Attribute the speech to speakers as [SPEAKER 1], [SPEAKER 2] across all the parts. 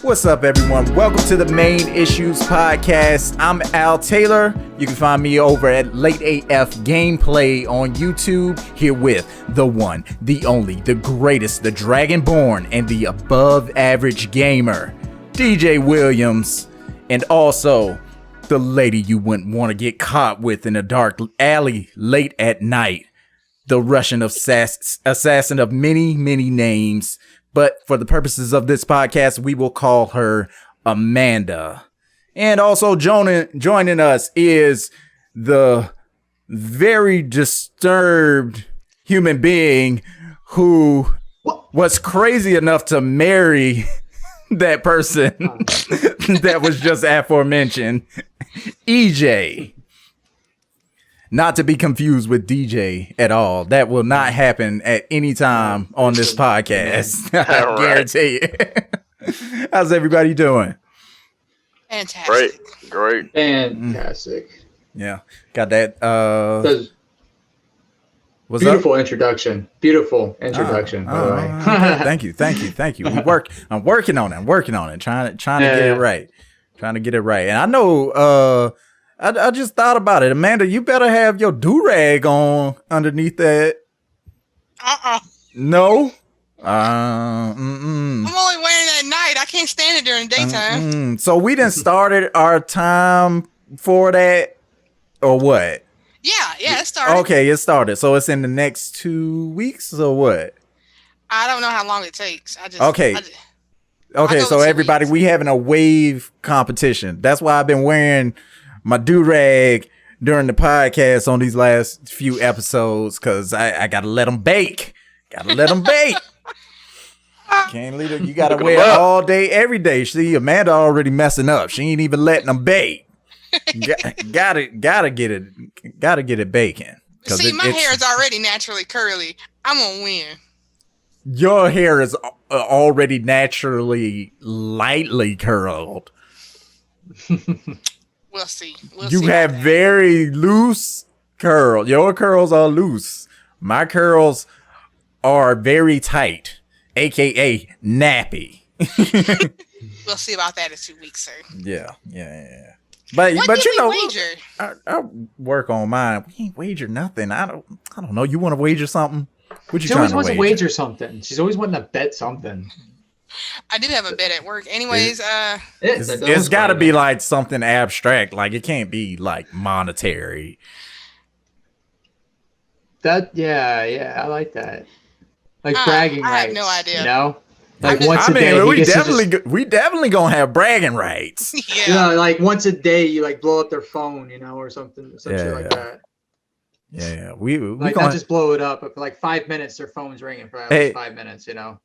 [SPEAKER 1] What's up, everyone? Welcome to the Main Issues Podcast. I'm Al Taylor. You can find me over at Late AF Gameplay on YouTube, here with the one, the only, the greatest, the Dragonborn, and the above average gamer, DJ Williams, and also the lady you wouldn't want to get caught with in a dark alley late at night, the Russian assassin of many, many names. But for the purposes of this podcast, we will call her Amanda. And also joining us is the very disturbed human being who was crazy enough to marry that person that was just aforementioned, EJ. Not to be confused with DJ at all. That will not happen at any time on this podcast. I guarantee you. How's everybody doing?
[SPEAKER 2] Fantastic.
[SPEAKER 3] Great.
[SPEAKER 4] Fantastic.
[SPEAKER 1] Yeah. Got that. What's
[SPEAKER 4] Beautiful
[SPEAKER 1] up?
[SPEAKER 4] introduction. Beautiful introduction, by the way.
[SPEAKER 1] Thank you. I'm working on it. Trying to get it right. And I know I just thought about it. Amanda, you better have your do-rag on underneath that. No?
[SPEAKER 2] I'm only wearing it at night. I can't stand it during the daytime.
[SPEAKER 1] So we done started our time for that, or what?
[SPEAKER 2] Yeah, it started.
[SPEAKER 1] Okay, it started. So it's in the next 2 weeks, or what?
[SPEAKER 2] I don't know how long it takes.
[SPEAKER 1] Okay, so everybody, we having a wave competition. That's why I've been wearing my do-rag during the podcast on these last few episodes, because I gotta let them bake. Can't leave it. You gotta wear it all day, every day. See, Amanda already messing up. She ain't even letting them bake. Gotta get it baking.
[SPEAKER 2] See, my hair is already naturally curly. I'm gonna win.
[SPEAKER 1] Your hair is already naturally lightly curled.
[SPEAKER 2] We'll see.
[SPEAKER 1] You have very loose curl. Your curls are loose. My curls are very tight, aka nappy.
[SPEAKER 2] We'll see about that in 2 weeks, sir.
[SPEAKER 1] Yeah. But you know,
[SPEAKER 2] wager?
[SPEAKER 1] I work on mine. We ain't wager nothing. I don't know. You want to wager something? What you
[SPEAKER 4] She
[SPEAKER 1] trying
[SPEAKER 4] always
[SPEAKER 1] to
[SPEAKER 4] wants
[SPEAKER 1] wager?
[SPEAKER 4] to wager something. She's always wanting to bet something.
[SPEAKER 2] I do have a bet at work. Anyways,
[SPEAKER 1] It's got to be like something abstract. Like it can't be like monetary.
[SPEAKER 4] Yeah, I like that. Like bragging rights.
[SPEAKER 2] I have no idea.
[SPEAKER 4] You know,
[SPEAKER 2] Like
[SPEAKER 4] once a day.
[SPEAKER 1] We definitely gonna have bragging rights.
[SPEAKER 2] Yeah.
[SPEAKER 4] Like once a day, you like blow up their phone, you know, or something, shit like that.
[SPEAKER 1] Yeah, we
[SPEAKER 4] like
[SPEAKER 1] gonna
[SPEAKER 4] not just blow it up, but for like 5 minutes, their phone's ringing for at least 5 minutes, you know.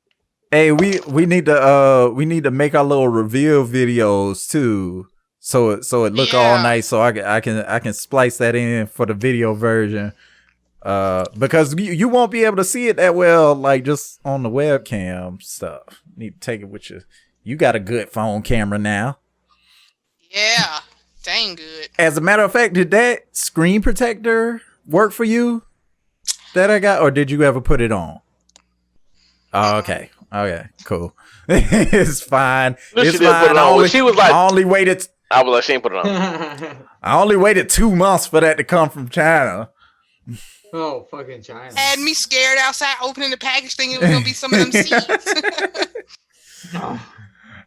[SPEAKER 1] Hey, we need to make our little reveal videos too, so it look all nice. So I can splice that in for the video version, because you won't be able to see it that well, like just on the webcam stuff. Need to take it with you. You got a good phone camera now.
[SPEAKER 2] Yeah, dang good. As
[SPEAKER 1] a matter of fact, did that screen protector work for you that I got, or did you ever put it on? Oh, okay, cool. It's fine. It's fine.
[SPEAKER 3] She was like,
[SPEAKER 1] I only waited.
[SPEAKER 3] I was like, she ain't put it on.
[SPEAKER 1] I only waited 2 months for that to come from China.
[SPEAKER 4] Oh, fucking China!
[SPEAKER 2] Had me scared outside opening the package, thinking it was gonna be some of them seeds.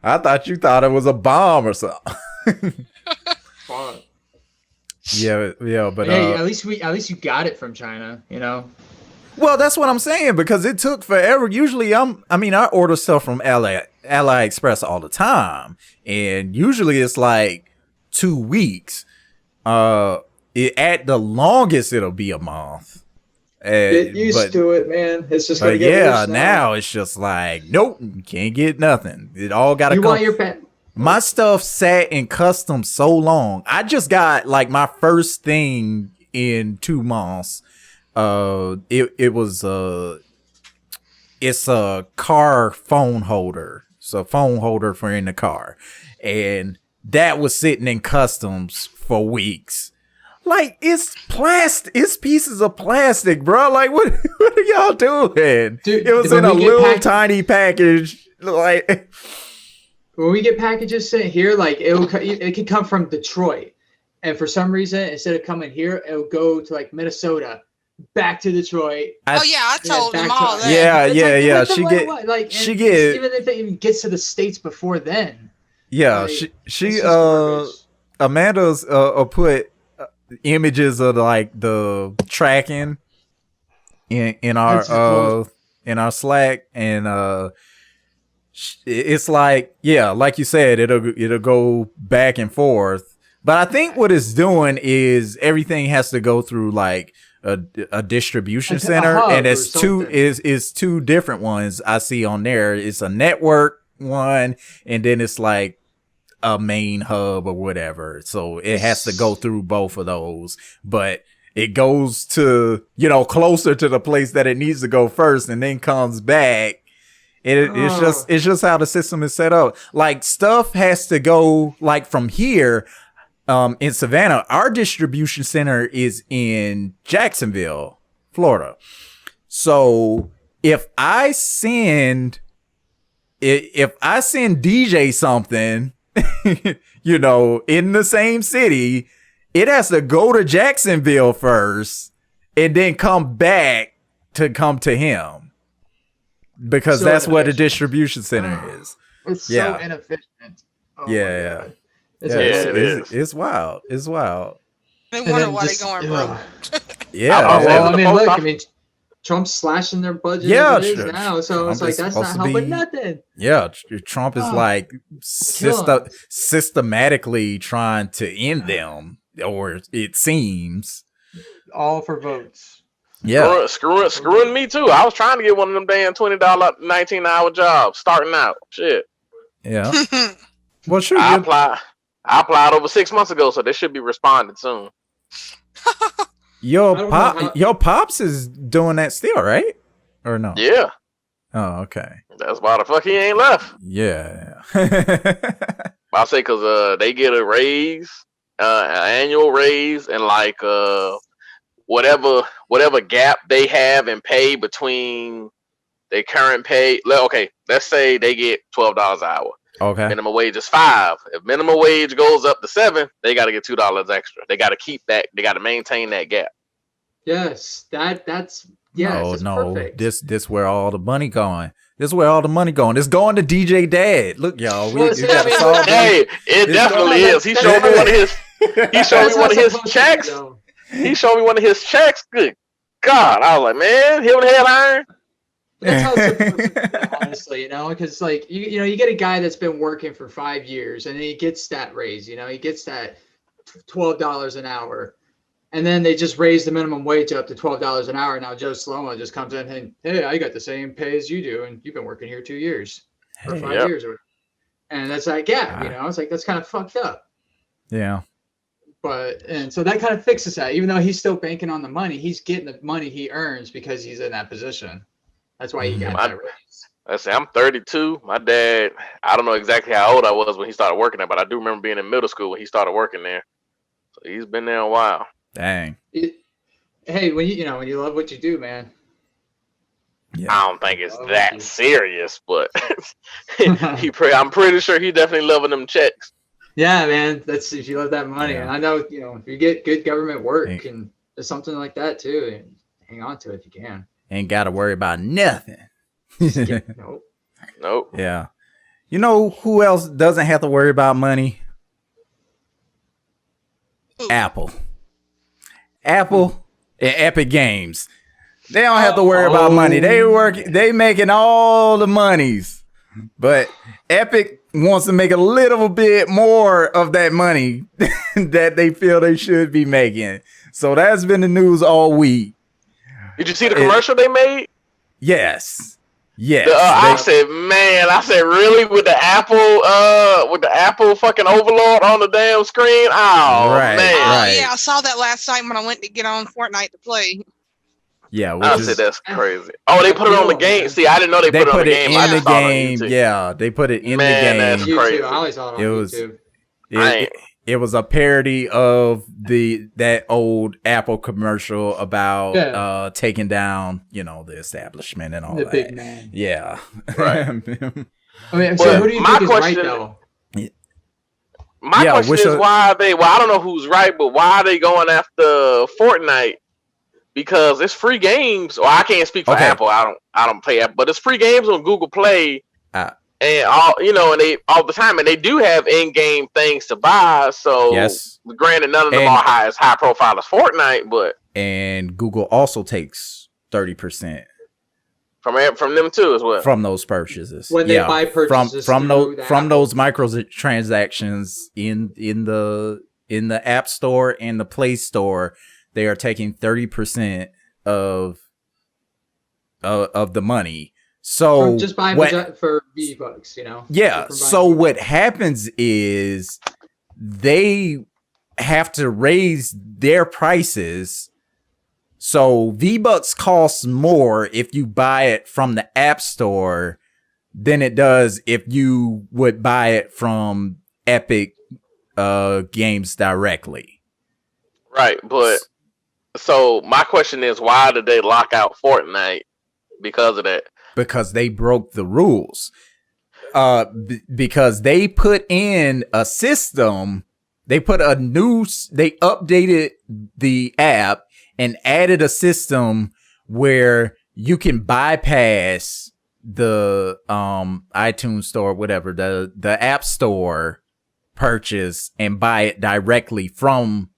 [SPEAKER 1] I thought you thought it was a bomb or something.
[SPEAKER 4] Fuck.
[SPEAKER 1] Yeah, but
[SPEAKER 4] hey, at least you got it from China, you know.
[SPEAKER 1] Well, that's what I'm saying, because it took forever. Usually I order stuff from AliExpress all the time, and usually it's like 2 weeks. At the longest it'll be a month.
[SPEAKER 4] Get used to it, man. It's just gonna get worse
[SPEAKER 1] now it's just like, nope, can't get nothing. It all gotta come.
[SPEAKER 4] Want your pet?
[SPEAKER 1] My stuff sat in customs so long. I just got like my first thing in 2 months. It's a car phone holder. It's a phone holder for in the car, and that was sitting in customs for weeks. Like, it's plastic. It's pieces of plastic, bro. Like, what are y'all doing? Dude, it was in a little tiny package. Like,
[SPEAKER 4] when we get packages sent here, like it could come from Detroit, and for some reason, instead of coming here, it'll go to like Minnesota, back to Detroit.
[SPEAKER 2] I told them all that.
[SPEAKER 1] Yeah.
[SPEAKER 4] She get even if it even gets to the States before then.
[SPEAKER 1] Yeah,
[SPEAKER 4] like,
[SPEAKER 1] she Amanda's put images of like the tracking in our Slack, and it's like, yeah, like you said, it'll go back and forth. But I think what it's doing is everything has to go through like a distribution center, and it's two different ones I see on there. It's a network one, and then it's like a main hub or whatever. So it has to go through both of those, but it goes to, closer to the place that it needs to go first, and then comes back. It's just how the system is set up. Like, stuff has to go like from here. In Savannah, our distribution center is in Jacksonville, Florida. So if I send DJ something, in the same city, it has to go to Jacksonville first and then come back to come to him, because that's what the distribution center is.
[SPEAKER 4] It's so inefficient.
[SPEAKER 1] Yeah. It's wild. It's wild.
[SPEAKER 2] They wonder why they're going broke.
[SPEAKER 4] Look, Trump's slashing their budget now, so Trump, it's like that's not helping nothing.
[SPEAKER 1] Yeah, Trump is like systematically trying to end them, or it seems.
[SPEAKER 4] All for votes.
[SPEAKER 3] Yeah, screwing me too. I was trying to get one of them damn $20 19-hour jobs starting out. Shit.
[SPEAKER 1] Yeah. Well, sure.
[SPEAKER 3] I applied over 6 months ago, so they should be responding soon.
[SPEAKER 1] Your pops is doing that still, right? Or no?
[SPEAKER 3] Yeah.
[SPEAKER 1] Oh, okay.
[SPEAKER 3] That's why the fuck he ain't left.
[SPEAKER 1] Yeah.
[SPEAKER 3] I say because they get a raise, an annual raise, and like whatever gap they have in pay between their current pay. Okay, let's say they get $12 an hour.
[SPEAKER 1] Okay.
[SPEAKER 3] Minimum wage is $5. If minimum wage goes up to $7, they got to get $2 extra. They got to keep that. They got to maintain that gap.
[SPEAKER 4] Yes, that's perfect.
[SPEAKER 1] This where all the money going. This is where all the money going. It's going to DJ Dad. Look, y'all. We got to solve
[SPEAKER 3] Hey, it definitely is. He showed me one of his. He showed me one of his checks. He showed me one of his checks. Good God, I was like, man, him and Headline.
[SPEAKER 4] That's how it's supposed to be, honestly, because like you get a guy that's been working for 5 years and he gets that raise, he gets that $12 an hour, and then they just raise the minimum wage up to $12 an hour. Now Joe Slomo just comes in and, hey, I got the same pay as you do, and you've been working here 2 years or 5 years, and that's like, it's like that's kind of fucked up.
[SPEAKER 1] Yeah.
[SPEAKER 4] And so that kind of fixes that. Even though he's still banking on the money, he's getting the money he earns because he's in that position. That's why he got that raise.
[SPEAKER 3] I'm 32. My dad, I don't know exactly how old I was when he started working there, but I do remember being in middle school when he started working there. So he's been there a while.
[SPEAKER 1] Dang.
[SPEAKER 4] Hey, when you love what you do, man.
[SPEAKER 1] Yeah.
[SPEAKER 3] I don't think it's that serious, but I'm pretty sure he definitely loving them checks.
[SPEAKER 4] Yeah, man. That's if you love that money. And I know, if you get good government work and there's something like that too, and hang on to it if you can.
[SPEAKER 1] Ain't got to worry about nothing.
[SPEAKER 3] Nope.
[SPEAKER 1] Yeah. You know who else doesn't have to worry about money? Apple and Epic Games. They don't have to worry about money. They making all the monies. But Epic wants to make a little bit more of that money that they feel they should be making. So that's been the news all week.
[SPEAKER 3] Did you see the commercial they made?
[SPEAKER 1] Yes.
[SPEAKER 3] I said, really, with the Apple fucking Overlord on the damn screen? Oh,
[SPEAKER 1] right,
[SPEAKER 3] man.
[SPEAKER 1] Right.
[SPEAKER 2] Yeah, I saw that last night when I went to get on Fortnite to play.
[SPEAKER 1] Yeah,
[SPEAKER 3] I said that's crazy. Oh, they put it on the game. See, I didn't know they put it on the game.
[SPEAKER 1] In the game. Yeah, they put it in the game.
[SPEAKER 3] That's crazy.
[SPEAKER 4] I always saw it on YouTube.
[SPEAKER 1] It was a parody of that old Apple commercial about taking down, the establishment and all
[SPEAKER 4] the
[SPEAKER 1] that.
[SPEAKER 4] big man.
[SPEAKER 1] Yeah.
[SPEAKER 3] Right.
[SPEAKER 4] I mean, so who do you think is right, though?
[SPEAKER 3] My question is why are they? Well, I don't know who's right, but why are they going after Fortnite? Because it's free games. Or I can't speak for Apple. I don't play Apple, but it's free games on Google Play, and all and they all the time, and they do have in-game things to buy. So granted, none of them are as high profile as Fortnite, but
[SPEAKER 1] Google also takes 30%.
[SPEAKER 3] From them too as well.
[SPEAKER 1] From those purchases.
[SPEAKER 4] When they buy purchases
[SPEAKER 1] from those microtransactions in the App Store and the Play Store, they are taking 30% of the money. So
[SPEAKER 4] just buying for V-Bucks,
[SPEAKER 1] Yeah. So what happens is they have to raise their prices. So V-Bucks costs more if you buy it from the App Store than it does if you would buy it from Epic Games directly.
[SPEAKER 3] Right, but so my question is, why did they lock out Fortnite because of that?
[SPEAKER 1] Because they broke the rules. Because they put in a system, they updated the app and added a system where you can bypass the iTunes store, whatever, the App Store purchase and buy it directly from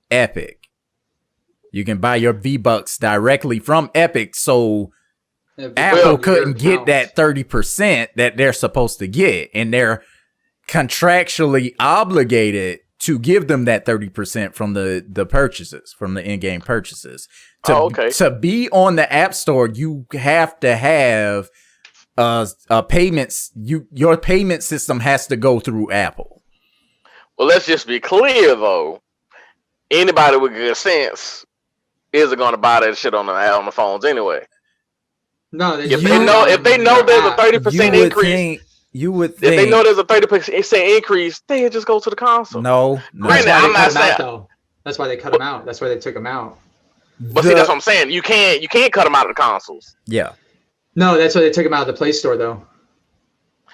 [SPEAKER 1] Epic. You can buy your V-Bucks directly from Epic, so Apple couldn't get that 30% that they're supposed to get, and they're contractually obligated to give them that 30% from the purchases, from the in-game purchases. To be on the App Store, you have to have payments. Your payment system has to go through Apple.
[SPEAKER 3] Well, let's just be clear though. Anybody with good sense isn't going to buy that shit on the phones anyway.
[SPEAKER 4] No,
[SPEAKER 3] if they know there's a 30% increase.
[SPEAKER 1] You would think,
[SPEAKER 3] if they know there's a 30% increase, they just go to the console.
[SPEAKER 1] No.
[SPEAKER 4] That's why they cut them out, though. That's why they cut them out. That's why they took them out.
[SPEAKER 3] But see, that's what I'm saying. You can't cut them out of the consoles.
[SPEAKER 1] Yeah.
[SPEAKER 4] No, that's why they took them out of the Play Store, though.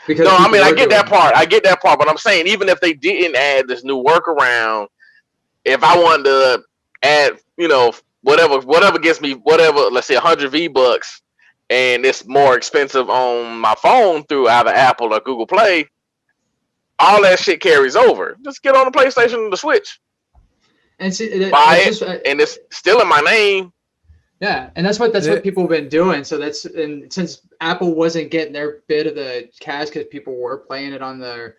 [SPEAKER 3] Because I mean, I get that part. But I'm saying, even if they didn't add this new workaround, if I wanted to add, whatever gets me, let's say 100 V-Bucks, and it's more expensive on my phone through either Apple or Google Play, all that shit carries over. Just get on the PlayStation and the Switch.
[SPEAKER 4] And see,
[SPEAKER 3] buy it, and it's still in my name.
[SPEAKER 4] Yeah, and that's what people have been doing. So since Apple wasn't getting their bit of the cash because people were playing it on their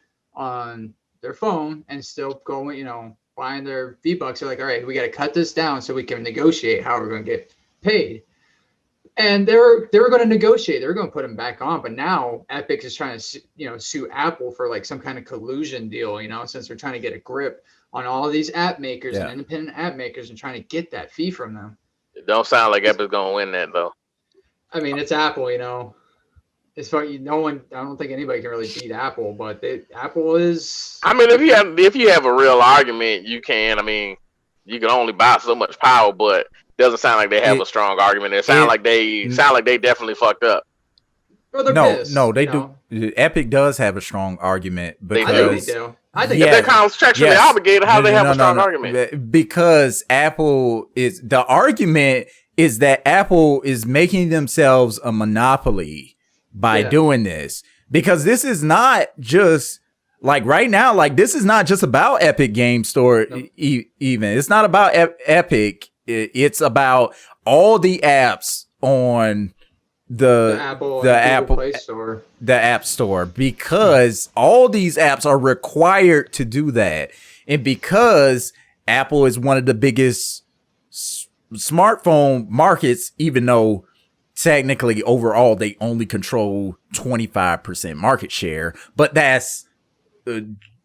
[SPEAKER 4] phone and still going, buying their V-Bucks, they're like, all right, we got to cut this down so we can negotiate how we're going to get paid. And they were going to negotiate. They were going to put them back on. But now Epic is trying to, sue Apple for like some kind of collusion deal, since they're trying to get a grip on all of these app makers and independent app makers and trying to get that fee from them.
[SPEAKER 3] It don't sound like Epic's going to win that, though.
[SPEAKER 4] I mean, it's Apple, It's funny, I don't think anybody can really beat Apple, but Apple is. I mean,
[SPEAKER 3] if you have a real argument, you can. I mean, you can only buy so much power, but doesn't sound like they have a strong argument. It sounds like they definitely fucked up.
[SPEAKER 1] No, they do. Epic does have a strong argument because
[SPEAKER 4] they do. I think
[SPEAKER 3] if they're contractually obligated, how do they have a strong argument?
[SPEAKER 1] Because the argument is that Apple is making themselves a monopoly by doing this. Because this is not just like right now, like this is not just about Epic Game Store. Even it's not about Epic. It's about all the apps on the Apple
[SPEAKER 4] Play Store,
[SPEAKER 1] the App Store, because all these apps are required to do that, and because Apple is one of the biggest smartphone markets, even though technically overall they only control 25% market share, but that's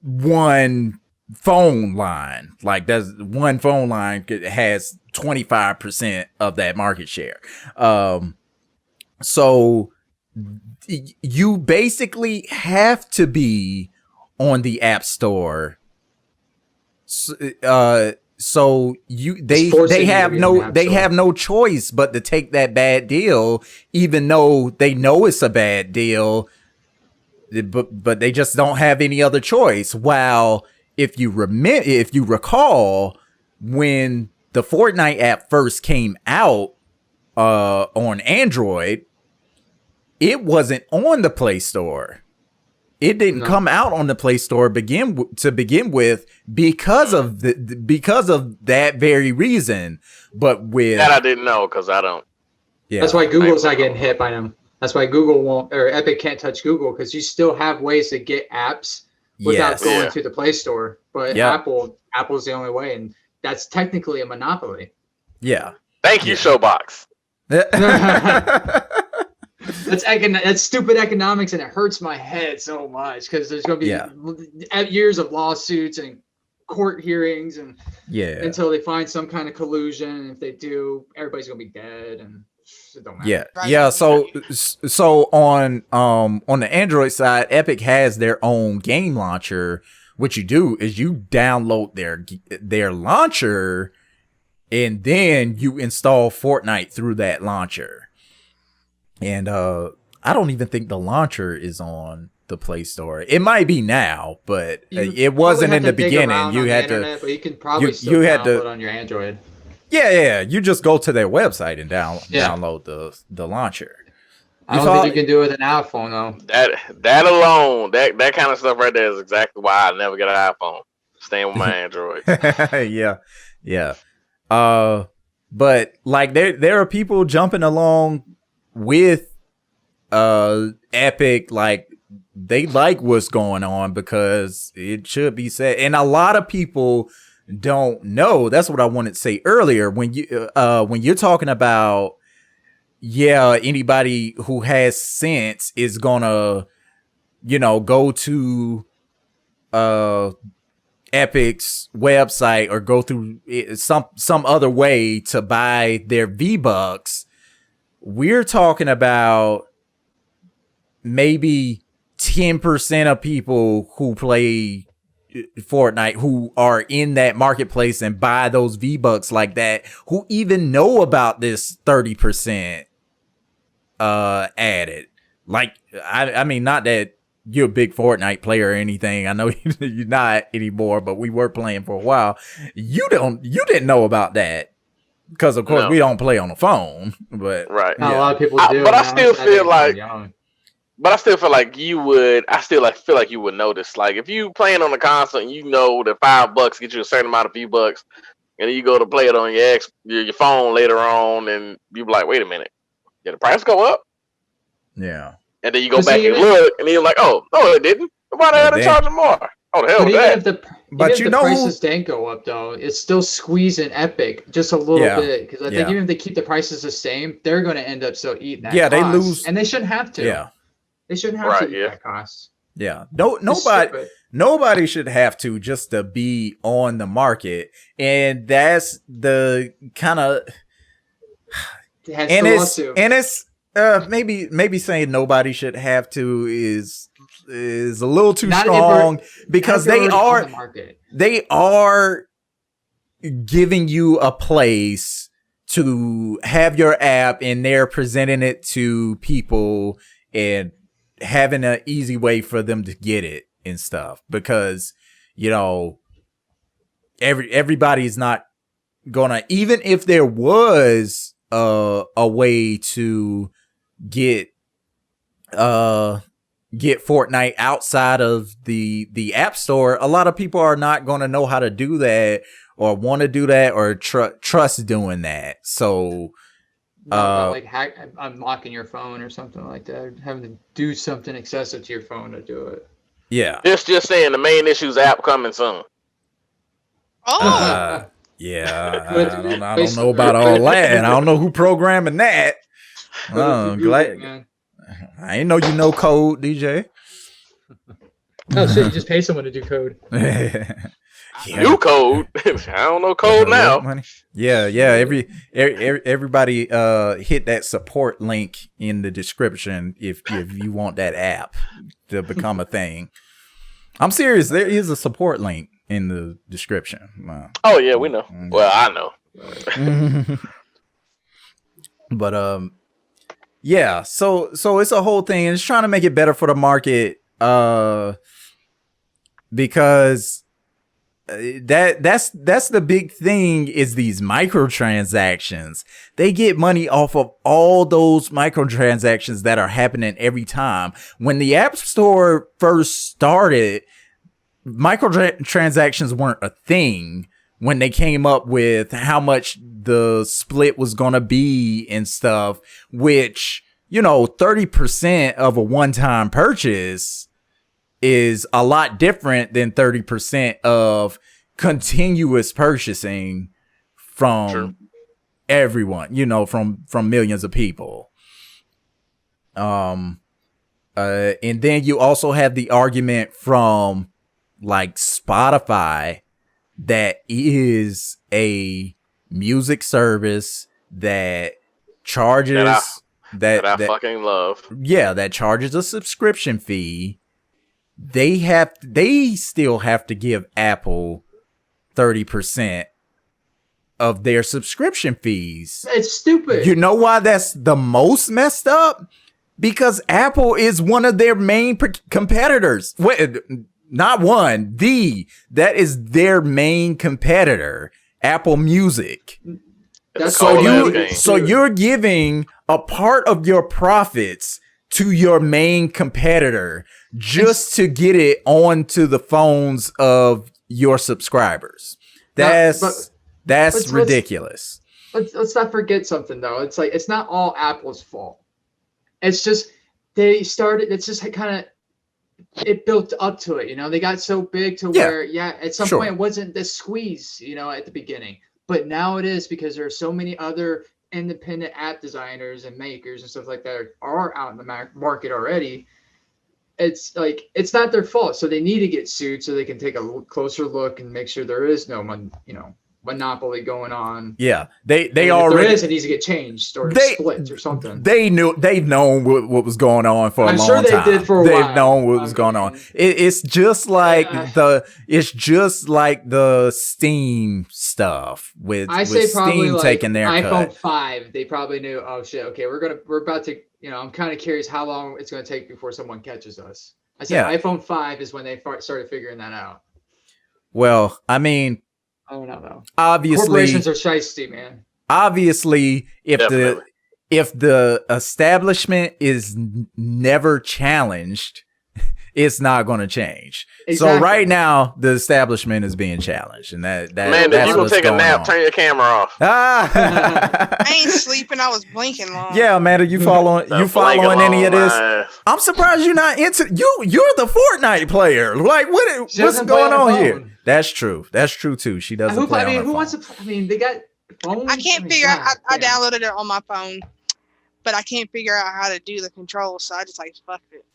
[SPEAKER 1] one phone line. Like that's one phone line has 25% of that market share. So you basically have to be on the App Store. So they have no choice but to take that bad deal, even though they know it's a bad deal. but they just don't have any other choice. While if you recall, when the Fortnite app first came out on Android, it wasn't on the Play Store. It didn't come out on the Play Store to begin with because of that very reason. But with
[SPEAKER 3] that I didn't know because I don't.
[SPEAKER 4] Yeah, that's why Google's not getting hit by them. That's why Google won't, or Epic can't touch Google, because you still have ways to get apps without going to the Play Store. But Apple's the only way, and that's technically a monopoly.
[SPEAKER 1] Yeah.
[SPEAKER 3] Thank you, Showbox.
[SPEAKER 4] That's stupid economics, and it hurts my head so much because there's going to be years of lawsuits and court hearings, and until they find some kind of collusion. And if they do, everybody's going to be dead, and it don't matter.
[SPEAKER 1] Yeah. So on the Android side, Epic has their own game launcher. What you do is you download their launcher, and then you install Fortnite through that launcher. And I don't even think the launcher is on the Play Store. It might be now, but it wasn't in the beginning. You had to,
[SPEAKER 4] but you can probably still download it on your Android.
[SPEAKER 1] Yeah. You just go to their website and download the launcher.
[SPEAKER 4] I don't think you can do it with an iPhone though.
[SPEAKER 3] That alone, that kind of stuff right there is exactly why I never get an iPhone. Staying with my Android.
[SPEAKER 1] Yeah. But like there are people jumping along with Epic, like they like what's going on because it should be said, and a lot of people don't know. That's what I wanted to say earlier when you're talking about anybody who has sense is gonna go to Epic's website or go through some other way to buy their V-Bucks. We're talking about maybe 10% of people who play Fortnite who are in that marketplace and buy those V-Bucks like that, who even know about this 30% added. Like, I mean, not that you're a big Fortnite player or anything. I know you're not anymore, but we were playing for a while. You didn't know about that. Because of course we don't play on the phone, but
[SPEAKER 3] a
[SPEAKER 4] lot of people do.
[SPEAKER 3] But I still feel like you would. I still feel like you would notice. Like if you playing on the console, and you know that $5 get you a certain amount of V-Bucks, and then you go to play it on your phone later on, and you be like, wait a minute, did the price go up?
[SPEAKER 1] Yeah.
[SPEAKER 3] And then you go back and look, and then you're like, oh no, it didn't. Why they had to charge them more? Oh the hell with that.
[SPEAKER 4] But even if the prices didn't go up, though, it's still squeezing Epic just a little bit. Because I think even if they keep the prices the same, they're going to end up eating that cost.
[SPEAKER 1] They lose.
[SPEAKER 4] And they shouldn't have to.
[SPEAKER 1] Yeah.
[SPEAKER 4] They shouldn't have to eat that cost.
[SPEAKER 1] Yeah. Nobody should have to just to be on the market. And that's the kind of... And it's maybe saying nobody should have to is a little too strong because they are giving you a place to have your app and they're presenting it to people and having an easy way for them to get it and stuff because everybody's not gonna, even if there was a way to get Fortnite outside of the App Store, a lot of people are not going to know how to do that or want to do that or trust doing that. So
[SPEAKER 4] like unlocking your phone or something like that, having to do something excessive to your phone to do it.
[SPEAKER 1] Yeah.
[SPEAKER 3] Just saying the main issues app coming soon.
[SPEAKER 2] Oh.
[SPEAKER 1] Yeah. I don't know about all that. I don't know who programming that. Glad. I ain't know you know code, DJ.
[SPEAKER 4] Oh shit! You just pay someone to do code.
[SPEAKER 3] New code. I don't know code now.
[SPEAKER 1] Money. Yeah. Everybody, hit that support link in the description if you want that app to become a thing. I'm serious. There is a support link in the description.
[SPEAKER 3] Oh yeah, we know. Well, I know.
[SPEAKER 1] But yeah. So it's a whole thing. It's trying to make it better for the market. Because that's the big thing is these microtransactions. They get money off of all those microtransactions that are happening every time. When the App Store first started, microtransactions weren't a thing. When they came up with how much the split was going to be and stuff, which, 30% of a one-time purchase is a lot different than 30% of continuous purchasing from everyone, from millions of people. And then you also have the argument from like Spotify that is a music service that charges that I
[SPEAKER 3] fucking love.
[SPEAKER 1] Yeah, that charges a subscription fee. They still have to give Apple 30% of their subscription fees.
[SPEAKER 4] It's stupid.
[SPEAKER 1] You know why that's the most messed up? Because Apple is one of their main competitors. Wait, not one, that is their main competitor, Apple Music. So you're giving a part of your profits to your main competitor just to get it onto the phones of your subscribers. That's ridiculous.
[SPEAKER 4] Let's not forget something though. It's like, it's not all Apple's fault. It's just it built up to it, they got so big to where at some point it wasn't the squeeze, at the beginning, but now it is, because there are so many other independent app designers and makers and stuff like that are out in the market already. It's like, it's not their fault, so they need to get sued so they can take a closer look and make sure there is no monopoly going on.
[SPEAKER 1] Yeah, they already,
[SPEAKER 4] if there is, it needs to get changed or split or something.
[SPEAKER 1] They've known what was going on for a long time.
[SPEAKER 4] I'm sure they did for a while.
[SPEAKER 1] They've known what was going on. It's just like the Steam stuff with Steam taking their
[SPEAKER 4] iPhone
[SPEAKER 1] cut.
[SPEAKER 4] 5. They probably knew, oh shit, okay, we're about to, I'm kind of curious how long it's going to take before someone catches us. I said iPhone 5 is when they started figuring that out.
[SPEAKER 1] Well, I mean,
[SPEAKER 4] I don't know though.
[SPEAKER 1] Obviously,
[SPEAKER 4] corporations are shiesty, man.
[SPEAKER 1] Obviously, if the establishment is never challenged, it's not going to change. Exactly. So right now, the establishment is being challenged, and that's
[SPEAKER 3] if you gonna take a nap, turn your camera off.
[SPEAKER 2] I ain't sleeping. I was blinking long.
[SPEAKER 1] Yeah, Amanda, you following any of this? I'm surprised you're not into. You're the Fortnite player. Like, what's going on here? That's true. That's true too. She doesn't play on her phone.
[SPEAKER 4] Who wants to? They got phones.
[SPEAKER 2] I can't figure out. I downloaded it on my phone, but I can't figure out how to do the controls. So I just fuck it.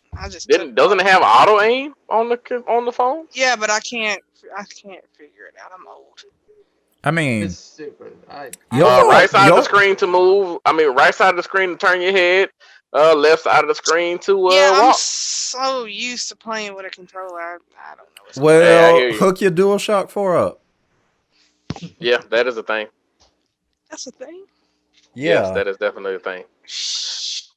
[SPEAKER 3] Doesn't it have auto aim on the phone?
[SPEAKER 2] Yeah, but I can't figure it out. I'm old.
[SPEAKER 1] I mean,
[SPEAKER 4] it's stupid.
[SPEAKER 3] Right side of the screen to move. Right side of the screen to turn your head. Left side of the screen to walk.
[SPEAKER 2] I'm so used to playing with a controller. I don't know.
[SPEAKER 1] Well, hook your DualShock 4 up.
[SPEAKER 3] Yeah, that is a thing.
[SPEAKER 2] That's a thing?
[SPEAKER 1] Yeah.
[SPEAKER 3] Yes, that is definitely a thing.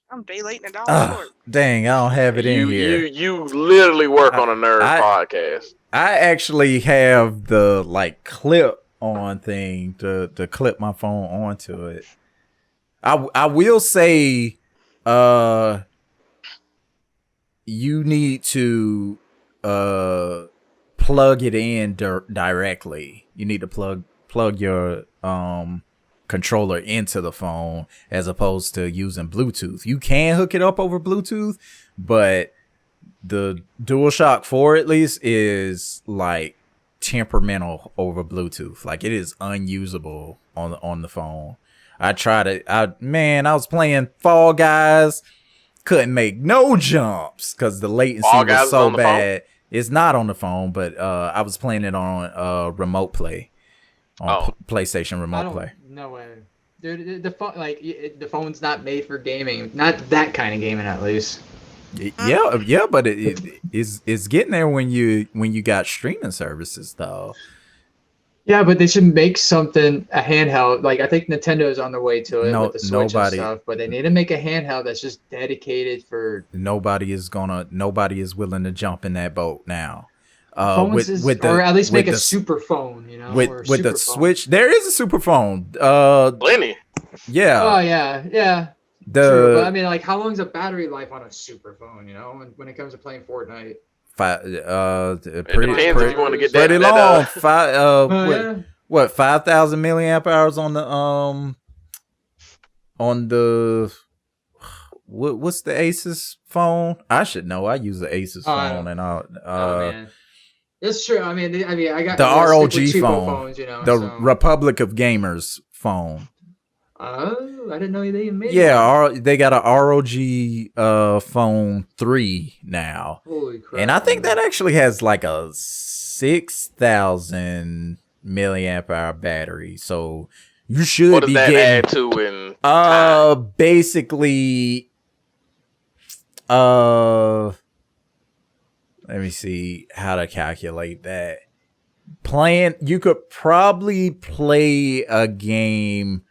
[SPEAKER 2] I'm daylighting it all.
[SPEAKER 1] Dang, I don't have it in here.
[SPEAKER 3] You literally work on a nerd podcast.
[SPEAKER 1] I actually have the clip on thing to clip my phone onto it. I will say you need to plug it in directly. You need to plug your controller into the phone as opposed to using Bluetooth. You can hook it up over Bluetooth, but the DualShock 4 at least is temperamental over Bluetooth. It is unusable on the phone. I tried it. I was playing Fall Guys, couldn't make no jumps because the latency was so bad. It's not on the phone, but I was playing it on remote play. PlayStation Remote Play.
[SPEAKER 4] No way, dude. The phone, the phone's not made for gaming. Not that kind of gaming, at least.
[SPEAKER 1] Yeah, but it's getting there when you got streaming services though.
[SPEAKER 4] Yeah, but they should make something a handheld. Like I think Nintendo's on their way to it with the Switch and stuff. But they need to make a handheld that's just dedicated for.
[SPEAKER 1] Nobody is willing to jump in that boat now.
[SPEAKER 4] Or at least make a super phone, you know.
[SPEAKER 1] With the Switch, there is a super phone.
[SPEAKER 3] Plenty.
[SPEAKER 1] Yeah.
[SPEAKER 4] Oh yeah. True, but I mean, like, how long's a battery life on a super phone? You know, when it comes to playing Fortnite.
[SPEAKER 1] Pretty
[SPEAKER 3] depends if you want to get
[SPEAKER 1] pretty long. 5,000 milliamp hours on the what's the Asus phone? I should know. I use the Asus phone and all.
[SPEAKER 4] Man. It's true. I mean, I got
[SPEAKER 1] the ROG phone,
[SPEAKER 4] phones, you know,
[SPEAKER 1] the Republic of Gamers phone.
[SPEAKER 4] Oh, I didn't know they even made.
[SPEAKER 1] Yeah, they got a ROG phone 3 now.
[SPEAKER 4] Holy crap!
[SPEAKER 1] And I think that actually has like a 6,000 milliamp hour battery. So you should
[SPEAKER 3] what does
[SPEAKER 1] be
[SPEAKER 3] that
[SPEAKER 1] getting
[SPEAKER 3] add to in
[SPEAKER 1] basically let me see how to calculate that. You could probably play a game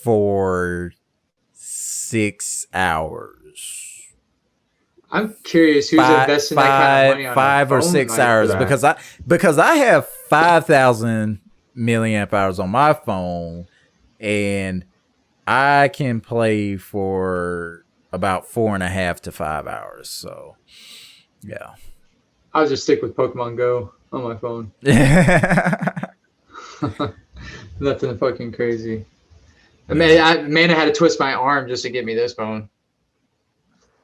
[SPEAKER 1] for 6 hours.
[SPEAKER 4] I'm curious who's investing that kind of money on
[SPEAKER 1] 5 or 6 hours because I have 5,000 milliamp hours on my phone, and I can play for about 4.5 to 5 hours. So, yeah,
[SPEAKER 4] I'll just stick with Pokemon Go on my phone. Nothing fucking crazy. Amanda had to twist my arm just to get me this phone.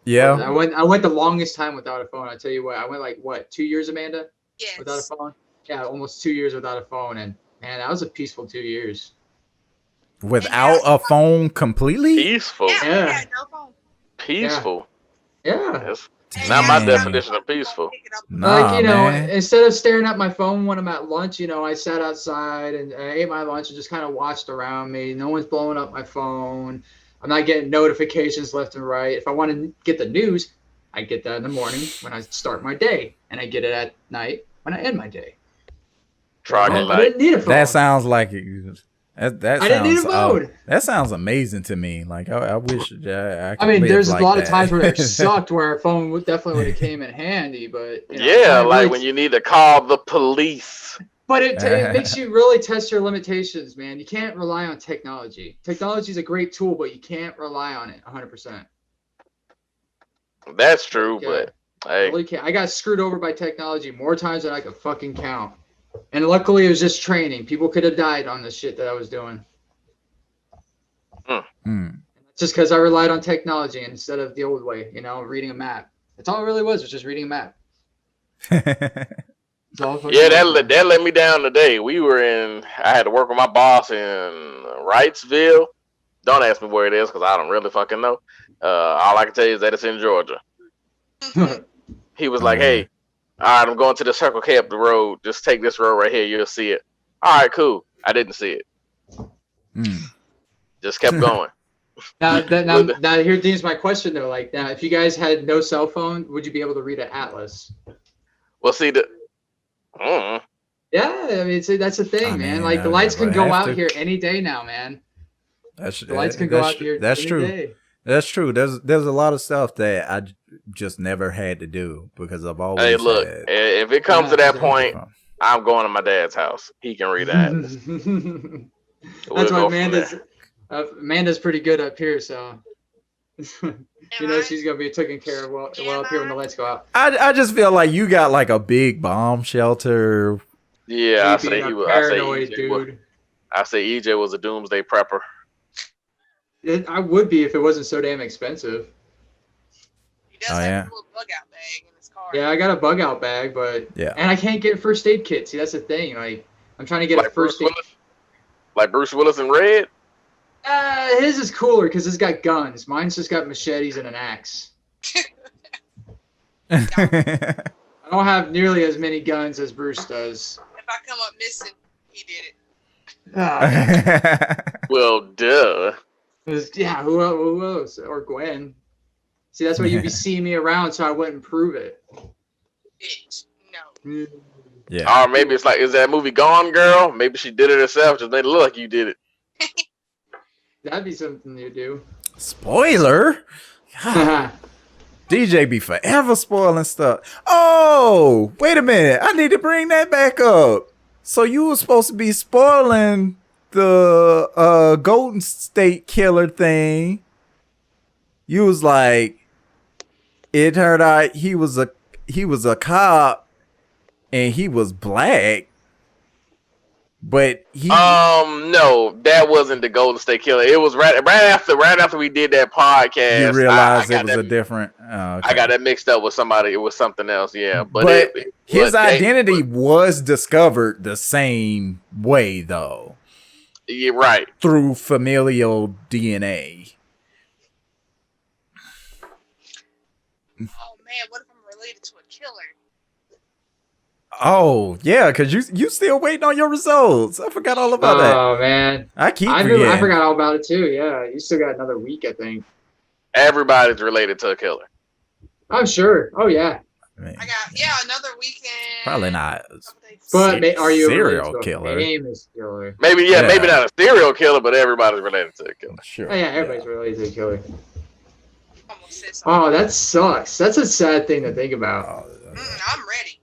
[SPEAKER 1] Yeah.
[SPEAKER 4] I went the longest time without a phone. I tell you what, I went like 2 years, Amanda?
[SPEAKER 2] Yes.
[SPEAKER 4] Without a phone? Yeah, almost 2 years without a phone, and man, that was a peaceful 2 years.
[SPEAKER 1] Without a phone completely?
[SPEAKER 3] Peaceful.
[SPEAKER 2] Yeah. No phone.
[SPEAKER 3] Peaceful.
[SPEAKER 4] Yeah.
[SPEAKER 3] That's not my definition of peaceful.
[SPEAKER 1] Nah,
[SPEAKER 4] like,
[SPEAKER 1] man.
[SPEAKER 4] instead of staring at my phone when I'm at lunch, I sat outside and I ate my lunch and just kind of watched around me. No one's blowing up my phone. I'm not getting notifications left and right. If I want to get the news, I get that in the morning when I start my day, and I get it at night when I end my day.
[SPEAKER 3] I
[SPEAKER 4] didn't need a phone.
[SPEAKER 1] That sounds like I
[SPEAKER 4] didn't need a phone.
[SPEAKER 1] That sounds amazing to me. Like I wish I could.
[SPEAKER 4] I mean, there's
[SPEAKER 1] like
[SPEAKER 4] a lot
[SPEAKER 1] that.
[SPEAKER 4] of times where it sucked, where a phone definitely would have came in handy, but
[SPEAKER 3] when you need to call the police.
[SPEAKER 4] But it makes you really test your limitations, man. You can't rely on technology. Technology is a great tool, but you can't rely on it 100%.
[SPEAKER 3] That's true, but
[SPEAKER 4] I really can't. I got screwed over by technology more times than I could fucking count. And luckily, it was just training. People could have died on the shit that I was doing. Just because I relied on technology instead of the old way, reading a map. That's all it really was just reading a map.
[SPEAKER 3] That let me down today. I had to work with my boss in Wrightsville. Don't ask me where it is because I don't really fucking know. All I can tell you is that it's in Georgia. He was like, hey, all right, I'm going to the Circle K up the road. Just take this road right here. You'll see it. All right, cool. I didn't see it. Just kept going.
[SPEAKER 4] Now here's my question though. Like, now, if you guys had no cell phone, would you be able to read an atlas?
[SPEAKER 3] Well, see
[SPEAKER 4] Yeah, I mean, that's the thing, man. Like, the lights can go out here any day now, man. The lights can go out here.
[SPEAKER 1] That's
[SPEAKER 4] any
[SPEAKER 1] true.
[SPEAKER 4] Day.
[SPEAKER 1] That's true. There's a lot of stuff that I just never had to do because I've always.
[SPEAKER 3] Hey, look, if it comes to that point, I'm going to my dad's house. He can read that.
[SPEAKER 4] That's why Amanda's pretty good up here, so she's gonna be taken care of well up here when the lights go out.
[SPEAKER 1] I just feel like you got like a big bomb shelter.
[SPEAKER 3] Yeah, I say EJ was a doomsday prepper.
[SPEAKER 4] I would be if it wasn't so damn expensive.
[SPEAKER 2] He does have a little bug out bag in his car.
[SPEAKER 4] Yeah, I got a bug out bag, and I can't get first aid kit. See, that's the thing. Like, I'm trying to get a first aid.
[SPEAKER 3] Like Bruce Willis in Red.
[SPEAKER 4] His is cooler because it's got guns. Mine's just got machetes and an axe. I don't have nearly as many guns as Bruce does.
[SPEAKER 2] If I come up missing, he did it.
[SPEAKER 3] Well, duh.
[SPEAKER 4] Yeah, who else? Or Gwen. See, that's why you'd be seeing me around, so I wouldn't prove it.
[SPEAKER 2] Bitch, no.
[SPEAKER 1] Yeah.
[SPEAKER 3] Or maybe it's like, is that movie Gone Girl? Maybe she did it herself, just made it look like you did it.
[SPEAKER 4] That'd be something you do.
[SPEAKER 1] Spoiler? God. DJ be forever spoiling stuff. Oh, wait a minute. I need to bring that back up. So you were supposed to be spoiling the Golden State Killer thing. You was like, it turned out he was a cop and he was black. But he
[SPEAKER 3] no, that wasn't the Golden State Killer. It was right after we did that podcast.
[SPEAKER 1] You realized it was a different. Oh, okay.
[SPEAKER 3] I got that mixed up with somebody. It was something else. Yeah,
[SPEAKER 1] but his identity was discovered the same way, though.
[SPEAKER 3] Yeah, right.
[SPEAKER 1] Through familial DNA.
[SPEAKER 2] Oh man, what if I'm related to a killer?
[SPEAKER 1] Oh yeah, because you still waiting on your results. I forgot all about that.
[SPEAKER 4] Oh man,
[SPEAKER 1] I
[SPEAKER 4] forgot all about it too. Yeah, you still got another week, I think.
[SPEAKER 3] Everybody's related to a killer.
[SPEAKER 4] I'm sure. Oh yeah.
[SPEAKER 2] I got another weekend.
[SPEAKER 1] Probably not.
[SPEAKER 4] But are you
[SPEAKER 1] serial killer?
[SPEAKER 4] Famous killer?
[SPEAKER 3] Maybe maybe not a serial killer, but everybody's related to a killer.
[SPEAKER 1] Sure.
[SPEAKER 4] Oh, yeah, everybody's related to a killer. Oh, that sucks. That's a sad thing to think about.
[SPEAKER 2] I'm ready.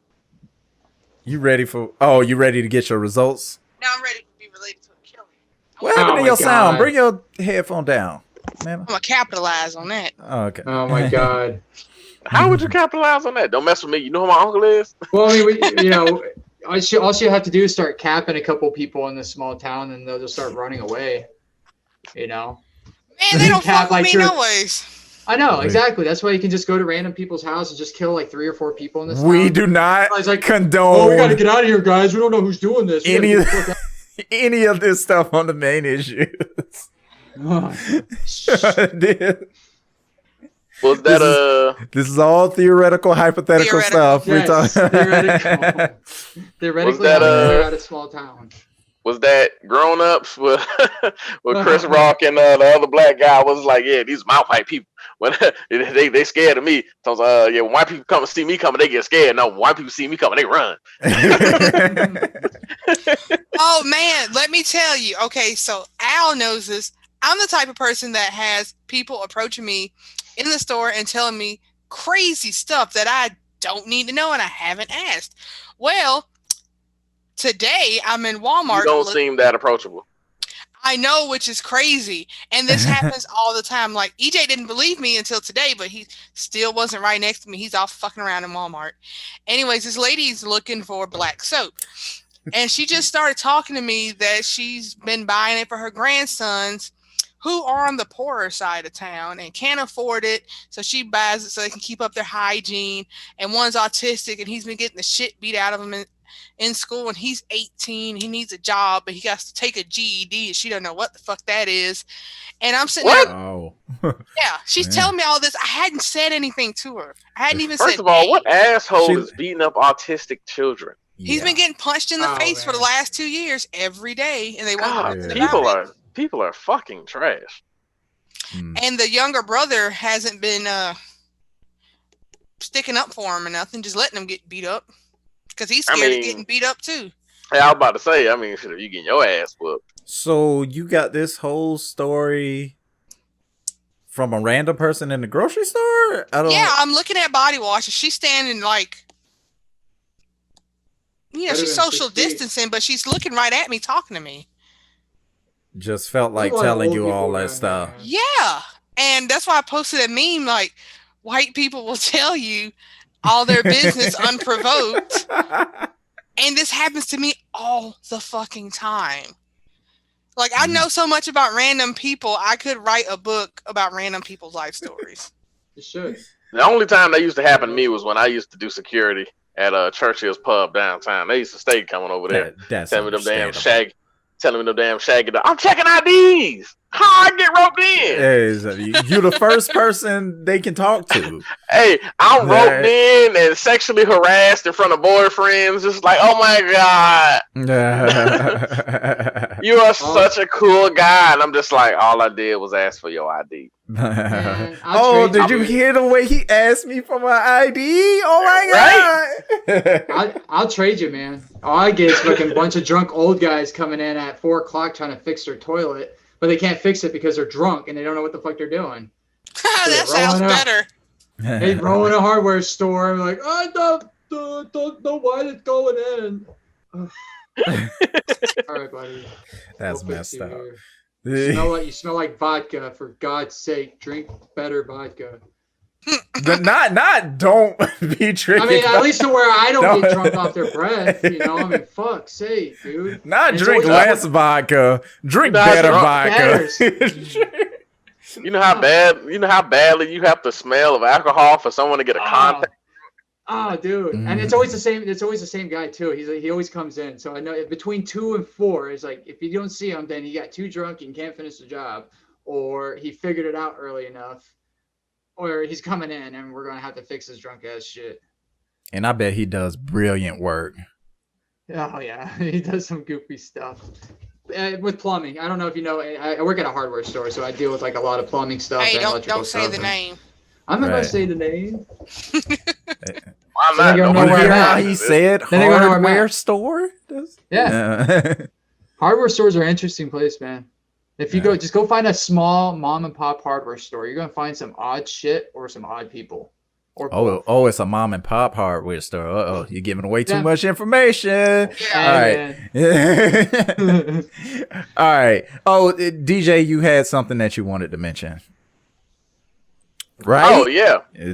[SPEAKER 1] You ready to get your results?
[SPEAKER 2] Now I'm ready to be related to a killer.
[SPEAKER 1] What happened to your sound? Bring your headphone down, man.
[SPEAKER 2] I'm gonna capitalize on that.
[SPEAKER 1] Oh, okay.
[SPEAKER 4] Oh my god.
[SPEAKER 3] How would you capitalize on that? Don't mess with me. You know who my uncle is?
[SPEAKER 4] Well, I mean, all you have to do is start capping a couple people in this small town, and they'll just start running away. You know.
[SPEAKER 2] Man, they don't fuck with me no ways.
[SPEAKER 4] I know, exactly. That's why you can just go to random people's house and just kill like 3 or 4 people in this town.
[SPEAKER 1] We do not condone.
[SPEAKER 4] Oh, we gotta get out of here, guys. We don't know who's doing this.
[SPEAKER 1] Any of this stuff on the main issues.
[SPEAKER 3] Was that
[SPEAKER 1] This is all theoretical, hypothetical stuff.
[SPEAKER 4] Yes, theoretical. Theoretically, we're at a small town.
[SPEAKER 3] Was that Grown Ups with Chris Rock and the other black guy was like, yeah, these are my white people. When they scared of me. So when white people come and see me coming, they get scared. No, when white people see me coming, they run.
[SPEAKER 2] Oh man, let me tell you. Okay, so Al knows this. I'm the type of person that has people approaching me in the store and telling me crazy stuff that I don't need to know and I haven't asked. Well, today I'm in Walmart.
[SPEAKER 3] You don't seem that approachable.
[SPEAKER 2] I know, which is crazy. And this happens all the time. Like, EJ didn't believe me until today, but he still wasn't right next to me. He's all fucking around in Walmart. Anyways, this lady's looking for black soap. And she just started talking to me that she's been buying it for her grandsons who are on the poorer side of town and can't afford it. So she buys it so they can keep up their hygiene. And one's autistic and he's been getting the shit beat out of him in school, and he's 18. He needs a job, but he has to take a GED, and she don't know what the fuck that is. And I'm sitting there.
[SPEAKER 1] Oh.
[SPEAKER 2] Yeah, she's telling me all this. I hadn't said anything to her. I hadn't even
[SPEAKER 3] First
[SPEAKER 2] said.
[SPEAKER 3] First of all, what asshole is beating up autistic children?
[SPEAKER 2] He's been getting punched in the face for the last 2 years every day, and they won't.
[SPEAKER 3] People are fucking trash.
[SPEAKER 2] And the younger brother hasn't been sticking up for him or nothing, just letting him get beat up. Because he's scared of getting beat up too.
[SPEAKER 3] Yeah, I was about to say, you getting your ass whooped.
[SPEAKER 1] So you got this whole story from a random person in the grocery store?
[SPEAKER 2] I'm looking at body wash and she's standing like, she's social distancing, but she's looking right at me, talking to me.
[SPEAKER 1] Just felt like telling you all that stuff.
[SPEAKER 2] Yeah. And that's why I posted a meme like, white people will tell you all their business unprovoked. And this happens to me all the fucking time. Like, I know so much about random people, I could write a book about random people's life stories.
[SPEAKER 4] You should.
[SPEAKER 3] The only time that used to happen to me was when I used to do security at Churchill's pub downtown. They used to stay coming over there, telling me them damn shaggy. I'm checking IDs. How I get roped in?
[SPEAKER 1] Hey, you the first person they can talk to.
[SPEAKER 3] Hey, I'm roped in and sexually harassed in front of boyfriends. Just like, oh my god, you are such a cool guy, and I'm just like, all I did was ask for your ID.
[SPEAKER 1] Oh, did you hear the way he asked me for my ID? Oh my
[SPEAKER 4] god! I'll trade you, man. All I get is fucking bunch of drunk old guys coming in at 4 o'clock trying to fix their toilet, but they can't fix it because they're drunk and they don't know what the fuck they're doing.
[SPEAKER 2] That sounds better.
[SPEAKER 4] They roll in a hardware store and like, I don't know why it's going in. All right, buddy.
[SPEAKER 1] That's messed up.
[SPEAKER 4] You smell like vodka. For God's sake, drink better vodka.
[SPEAKER 1] Don't be drinking.
[SPEAKER 4] I mean, at least to where I don't get drunk off their breath. You know, I mean, fuck's sake, dude.
[SPEAKER 1] Not drink less vodka. Drink better vodka.
[SPEAKER 3] You know how badly you have to smell of alcohol for someone to get a contact.
[SPEAKER 4] Oh, dude, and it's always the same. It's always the same guy too. He always comes in. So I know between 2 and 4, it's like if you don't see him, then he got too drunk and can't finish the job, or he figured it out early enough, or he's coming in and we're gonna have to fix his drunk ass shit.
[SPEAKER 1] And I bet he does brilliant work.
[SPEAKER 4] Oh yeah, he does some goofy stuff. With plumbing, I don't know if you know. I work at a hardware store, so I deal with like a lot of plumbing stuff.
[SPEAKER 2] Hey,
[SPEAKER 4] and electrical stuff.
[SPEAKER 2] Don't say the name.
[SPEAKER 4] I'm not gonna say the name.
[SPEAKER 3] I'm not.
[SPEAKER 1] He said hardware store.
[SPEAKER 4] Yeah. Hardware stores are an interesting place, man. If you go find a small mom and pop hardware store. You're gonna find some odd shit or some odd people.
[SPEAKER 1] Or it's a mom and pop hardware store. You're giving away too much information.
[SPEAKER 4] Yeah,
[SPEAKER 1] all right. All right. Oh, DJ, you had something that you wanted to mention. Right?
[SPEAKER 3] Oh yeah.
[SPEAKER 1] I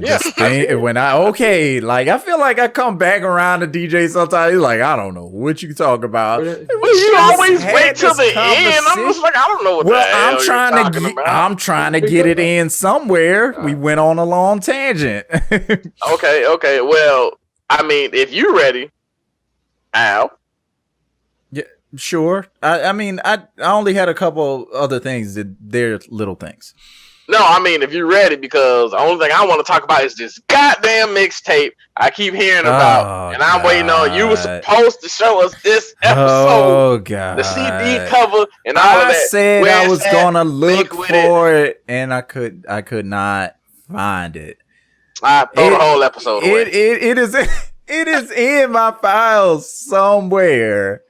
[SPEAKER 1] feel like I come back around to DJ sometimes. He's like, I don't know what you talk about.
[SPEAKER 3] You always wait till the end. I'm just like, I don't know what the hell
[SPEAKER 1] I'm trying to get it in somewhere. We went on a long tangent.
[SPEAKER 3] Okay. Well, I mean, if you're ready, Al.
[SPEAKER 1] Yeah, sure. I mean, I only had a couple other things they're little things.
[SPEAKER 3] No, I mean, if you're ready, because the only thing I want to talk about is this goddamn mixtape I keep hearing about, and I'm waiting on. You were supposed to show us this episode,
[SPEAKER 1] oh god,
[SPEAKER 3] the CD cover, and all of that.
[SPEAKER 1] I said I was gonna look for it, and I could not find it.
[SPEAKER 3] I throw the whole episode away.
[SPEAKER 1] It is in my files somewhere,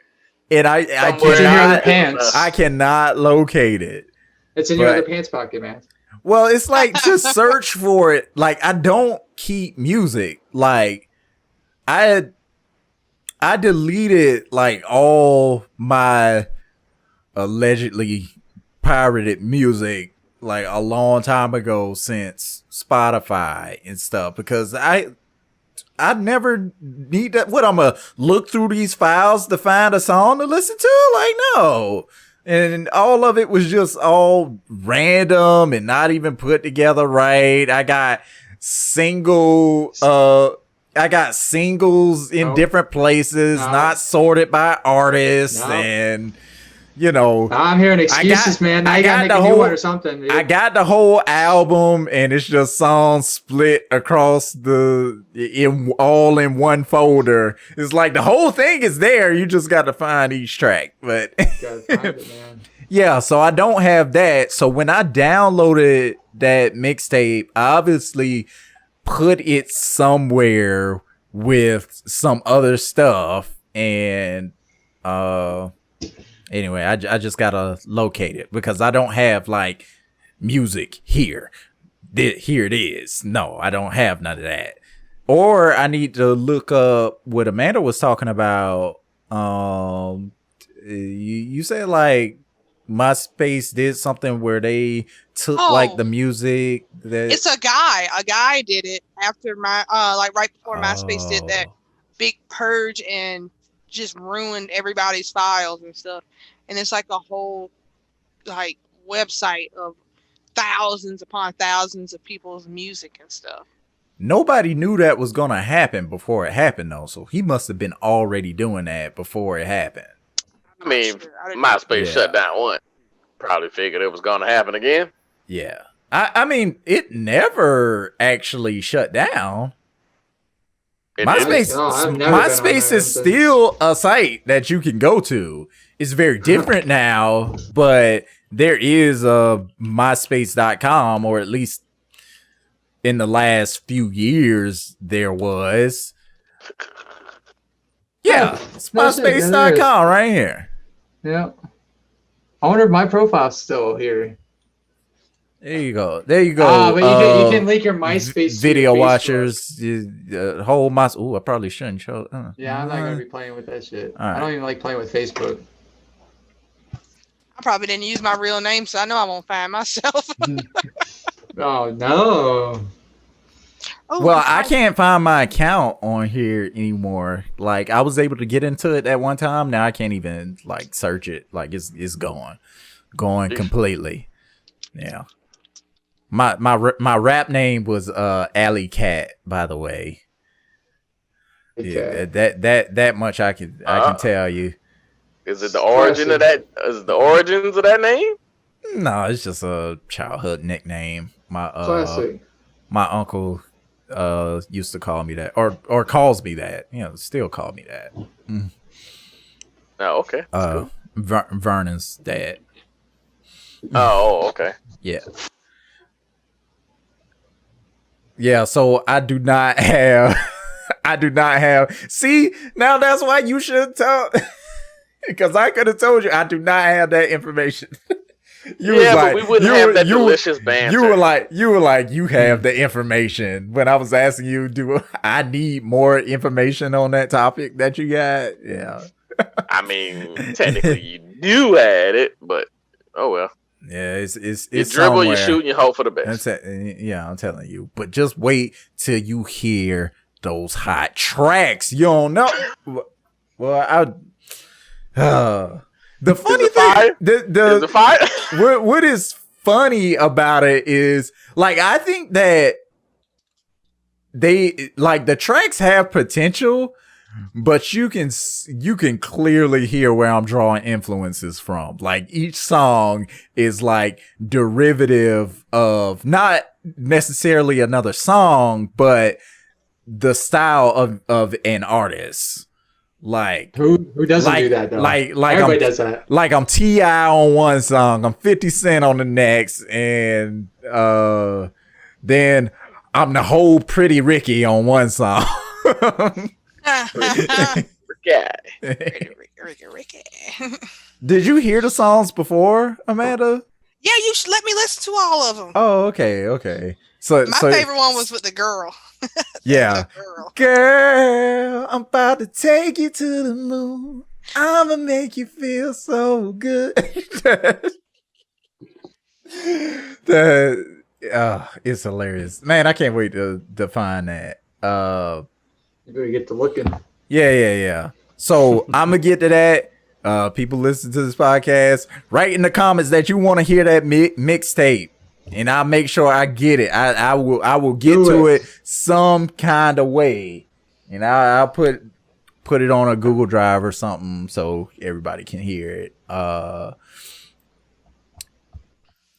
[SPEAKER 1] and I cannot locate it.
[SPEAKER 4] It's in your other pants pocket, man.
[SPEAKER 1] Well, it's like to search for it. Like I don't keep music. Like I deleted like all my allegedly pirated music like a long time ago since Spotify and stuff because I never need that. What, I'm gonna look through these files to find a song to listen to? Like no. And all of it was just all random and not even put together right. I got singles in different places, not sorted by artists, and you know.
[SPEAKER 4] I'm hearing excuses, man. I got the whole one or something. Dude.
[SPEAKER 1] I got the whole album, and it's just songs split across all in one folder. It's like the whole thing is there. You just got to find each track, but
[SPEAKER 4] gotta find it, man.
[SPEAKER 1] Yeah. So I don't have that. So when I downloaded that mixtape, I obviously put it somewhere with some other stuff, and anyway, I just gotta locate it because I don't have like music here. Here it is. No, I don't have none of that. Or I need to look up what Amanda was talking about. You said like MySpace did something where they took like the music that
[SPEAKER 2] it's a guy did it after my like right before MySpace did that big purge and just ruined everybody's files and stuff. And it's like a whole like website of thousands upon thousands of people's music and stuff.
[SPEAKER 1] Nobody knew that was gonna happen before it happened though, so he must have been already doing that before it happened.
[SPEAKER 3] I mean, MySpace shut down once. Probably figured it was gonna happen again.
[SPEAKER 1] Yeah. I mean, it never actually shut down. MySpace is still a site that you can go to. It's very different now, but there is a MySpace.com, or at least in the last few years there was. Yeah, it's MySpace.com right here.
[SPEAKER 4] Yeah. I wonder if my profile's still here.
[SPEAKER 1] There you go. There you go.
[SPEAKER 4] But you can link your MySpace
[SPEAKER 1] video
[SPEAKER 4] to your
[SPEAKER 1] watchers. Whole my. Oh, I probably shouldn't show.
[SPEAKER 4] Yeah, I'm not gonna be playing with that shit.
[SPEAKER 1] Right.
[SPEAKER 4] I don't even like playing with Facebook.
[SPEAKER 2] I probably didn't use my real name, so I know I won't find myself.
[SPEAKER 4] Oh no.
[SPEAKER 2] Oh,
[SPEAKER 1] Well, I can't find my account on here anymore. Like, I was able to get into it at one time. Now I can't even like search it. Like, it's gone completely. Yeah. My rap name was Alley Cat, by the way.
[SPEAKER 4] Okay.
[SPEAKER 1] Yeah, that much I can tell you.
[SPEAKER 3] Is it the origin of that? Is it the origins of that name?
[SPEAKER 1] No, it's just a childhood nickname.
[SPEAKER 4] Classic.
[SPEAKER 1] My uncle used to call me that, or calls me that. Still call me that. Mm.
[SPEAKER 3] Oh, okay. Cool.
[SPEAKER 1] Vernon's dad.
[SPEAKER 3] Oh, okay.
[SPEAKER 1] Yeah. Yeah, so I do not have see, now that's why you should tell, because I could have told you I do not have that information.
[SPEAKER 3] But we wouldn't have that delicious banter.
[SPEAKER 1] You were like, you have the information. When I was asking you, do I need more information on that topic that you got? Yeah.
[SPEAKER 3] I mean, technically you do add it, but oh well.
[SPEAKER 1] Yeah, it's
[SPEAKER 3] you dribble,
[SPEAKER 1] somewhere.
[SPEAKER 3] You shoot, and you hope for the best.
[SPEAKER 1] I'm telling you. But just wait till you hear those hot tracks. You don't know. Well, the funny thing, the fire. What is funny about it is, like, I think that they, like, the tracks have potential, but you can clearly hear where I'm drawing influences from. Like, each song is like derivative of not necessarily another song, but the style of an artist. Like,
[SPEAKER 4] who doesn't do that though?
[SPEAKER 1] Like
[SPEAKER 4] everybody does that.
[SPEAKER 1] Like, I'm T.I. on one song, I'm 50 Cent on the next, and then I'm the whole Pretty Ricky on one song.
[SPEAKER 2] Ricky.
[SPEAKER 1] Did you hear the songs before, Amanda?
[SPEAKER 2] Yeah, you should let me listen to all of them.
[SPEAKER 1] Oh, okay. So
[SPEAKER 2] my favorite one was with the girl.
[SPEAKER 1] Yeah. Girl, I'm about to take you to the moon. I'ma make you feel so good. It's hilarious. Man, I can't wait to find that.
[SPEAKER 4] You better get to looking.
[SPEAKER 1] Yeah. So I'm gonna get to that. People listen to this podcast. Write in the comments that you want to hear that mixtape, and I'll make sure I get it. I will get to it some kind of way, and I'll put it on a Google Drive or something so everybody can hear it.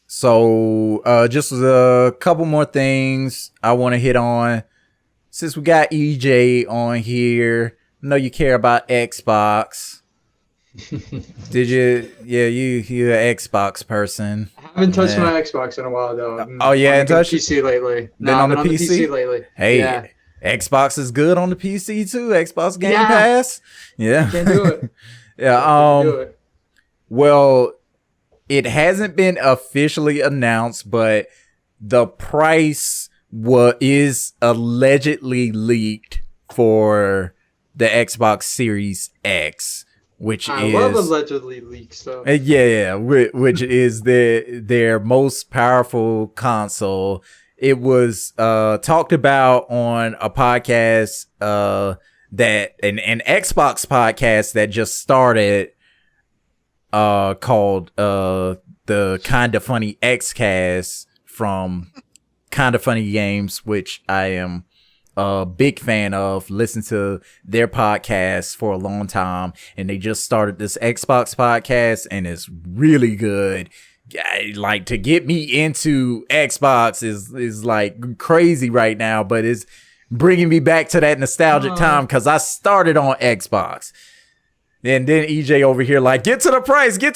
[SPEAKER 1] So just a couple more things I want to hit on. Since we got EJ on here, I know you care about Xbox. Did you? Yeah, you're an Xbox person.
[SPEAKER 4] I haven't touched my Xbox in a while though.
[SPEAKER 1] Oh yeah,
[SPEAKER 4] I've been on the PC lately.
[SPEAKER 1] Been on the PC
[SPEAKER 4] lately.
[SPEAKER 1] Hey,
[SPEAKER 4] yeah.
[SPEAKER 1] Xbox is good on the PC too. Xbox Game Pass. Yeah,
[SPEAKER 4] can't do it.
[SPEAKER 1] Yeah.
[SPEAKER 4] Do it.
[SPEAKER 1] Well, it hasn't been officially announced, but the price is allegedly leaked for the Xbox Series X, which
[SPEAKER 4] I love allegedly leaked stuff.
[SPEAKER 1] Yeah, which is their most powerful console. It was talked about on a podcast that an Xbox podcast that just started called the Kinda Funny Xcast from Kinda Funny Games, which I am a big fan of. Listened to their podcast for a long time, and they just started this Xbox podcast, and it's really good. Like, to get me into Xbox is like crazy right now, but it's bringing me back to that nostalgic time because I started on Xbox. And then EJ over here like, get to the price.
[SPEAKER 4] Come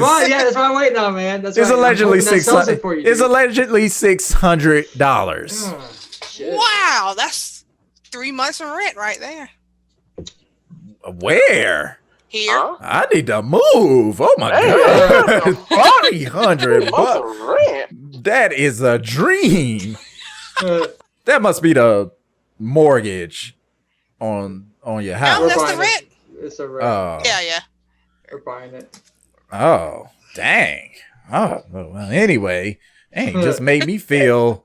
[SPEAKER 4] on, yeah, that's what I'm waiting on, man. That's
[SPEAKER 1] it's allegedly
[SPEAKER 4] $600.
[SPEAKER 1] It's allegedly $600.
[SPEAKER 4] Oh, shit.
[SPEAKER 2] Wow, that's 3 months of rent right there.
[SPEAKER 1] Where?
[SPEAKER 2] Here.
[SPEAKER 3] Huh?
[SPEAKER 1] I need to move. Oh my god. $300. That is a dream. That must be the mortgage on your house.
[SPEAKER 2] No, that's the rent.
[SPEAKER 4] It's a rent.
[SPEAKER 1] Oh.
[SPEAKER 2] Yeah.
[SPEAKER 4] We're buying it.
[SPEAKER 1] Oh, dang. Oh, well, anyway, just made me feel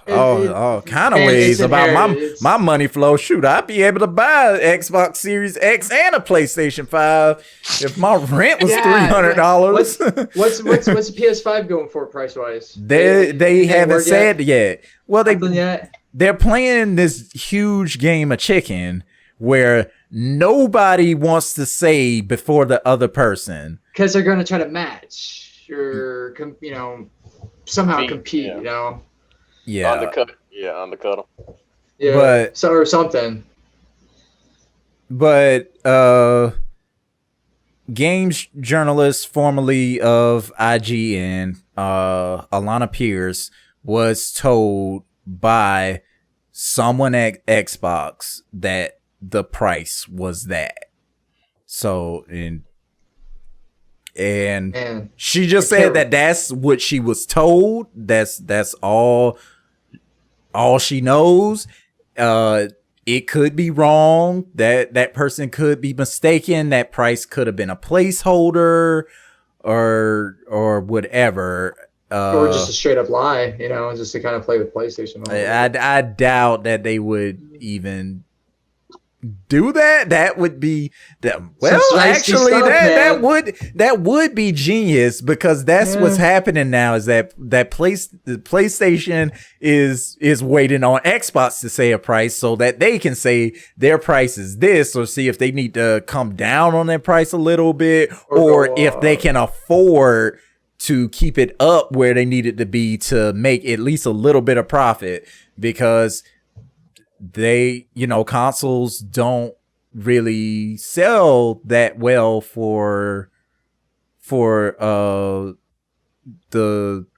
[SPEAKER 1] kind of ways about my money flow. Shoot, I'd be able to buy an Xbox Series X and a PlayStation 5 if my rent was $300.
[SPEAKER 4] What's the PS5 going for price wise?
[SPEAKER 1] They haven't said yet. Well,
[SPEAKER 4] Yet?
[SPEAKER 1] They're playing this huge game of chicken where nobody wants to say before the other person,
[SPEAKER 4] because they're going to try to match or somehow compete.
[SPEAKER 3] Yeah.
[SPEAKER 1] Yeah.
[SPEAKER 3] Undercut them.
[SPEAKER 4] Yeah.
[SPEAKER 1] But
[SPEAKER 4] or something.
[SPEAKER 1] But games journalist formerly of IGN, Alana Pierce, was told by someone at Xbox that the price was that. So and she just said that that's what she was told. That's all she knows. It could be wrong. That person could be mistaken. That price could have been a placeholder or whatever.
[SPEAKER 4] Or just a straight up lie, just to kind of play with PlayStation.
[SPEAKER 1] I doubt that they would even do that. That would be that. Well, actually, that would be genius, because that's what's happening now. Is the PlayStation is waiting on Xbox to say a price so that they can say their price is this, or see if they need to come down on their price a little bit, or if they can afford to keep it up where they need it to be to make at least a little bit of profit, because they, consoles don't really sell that well for the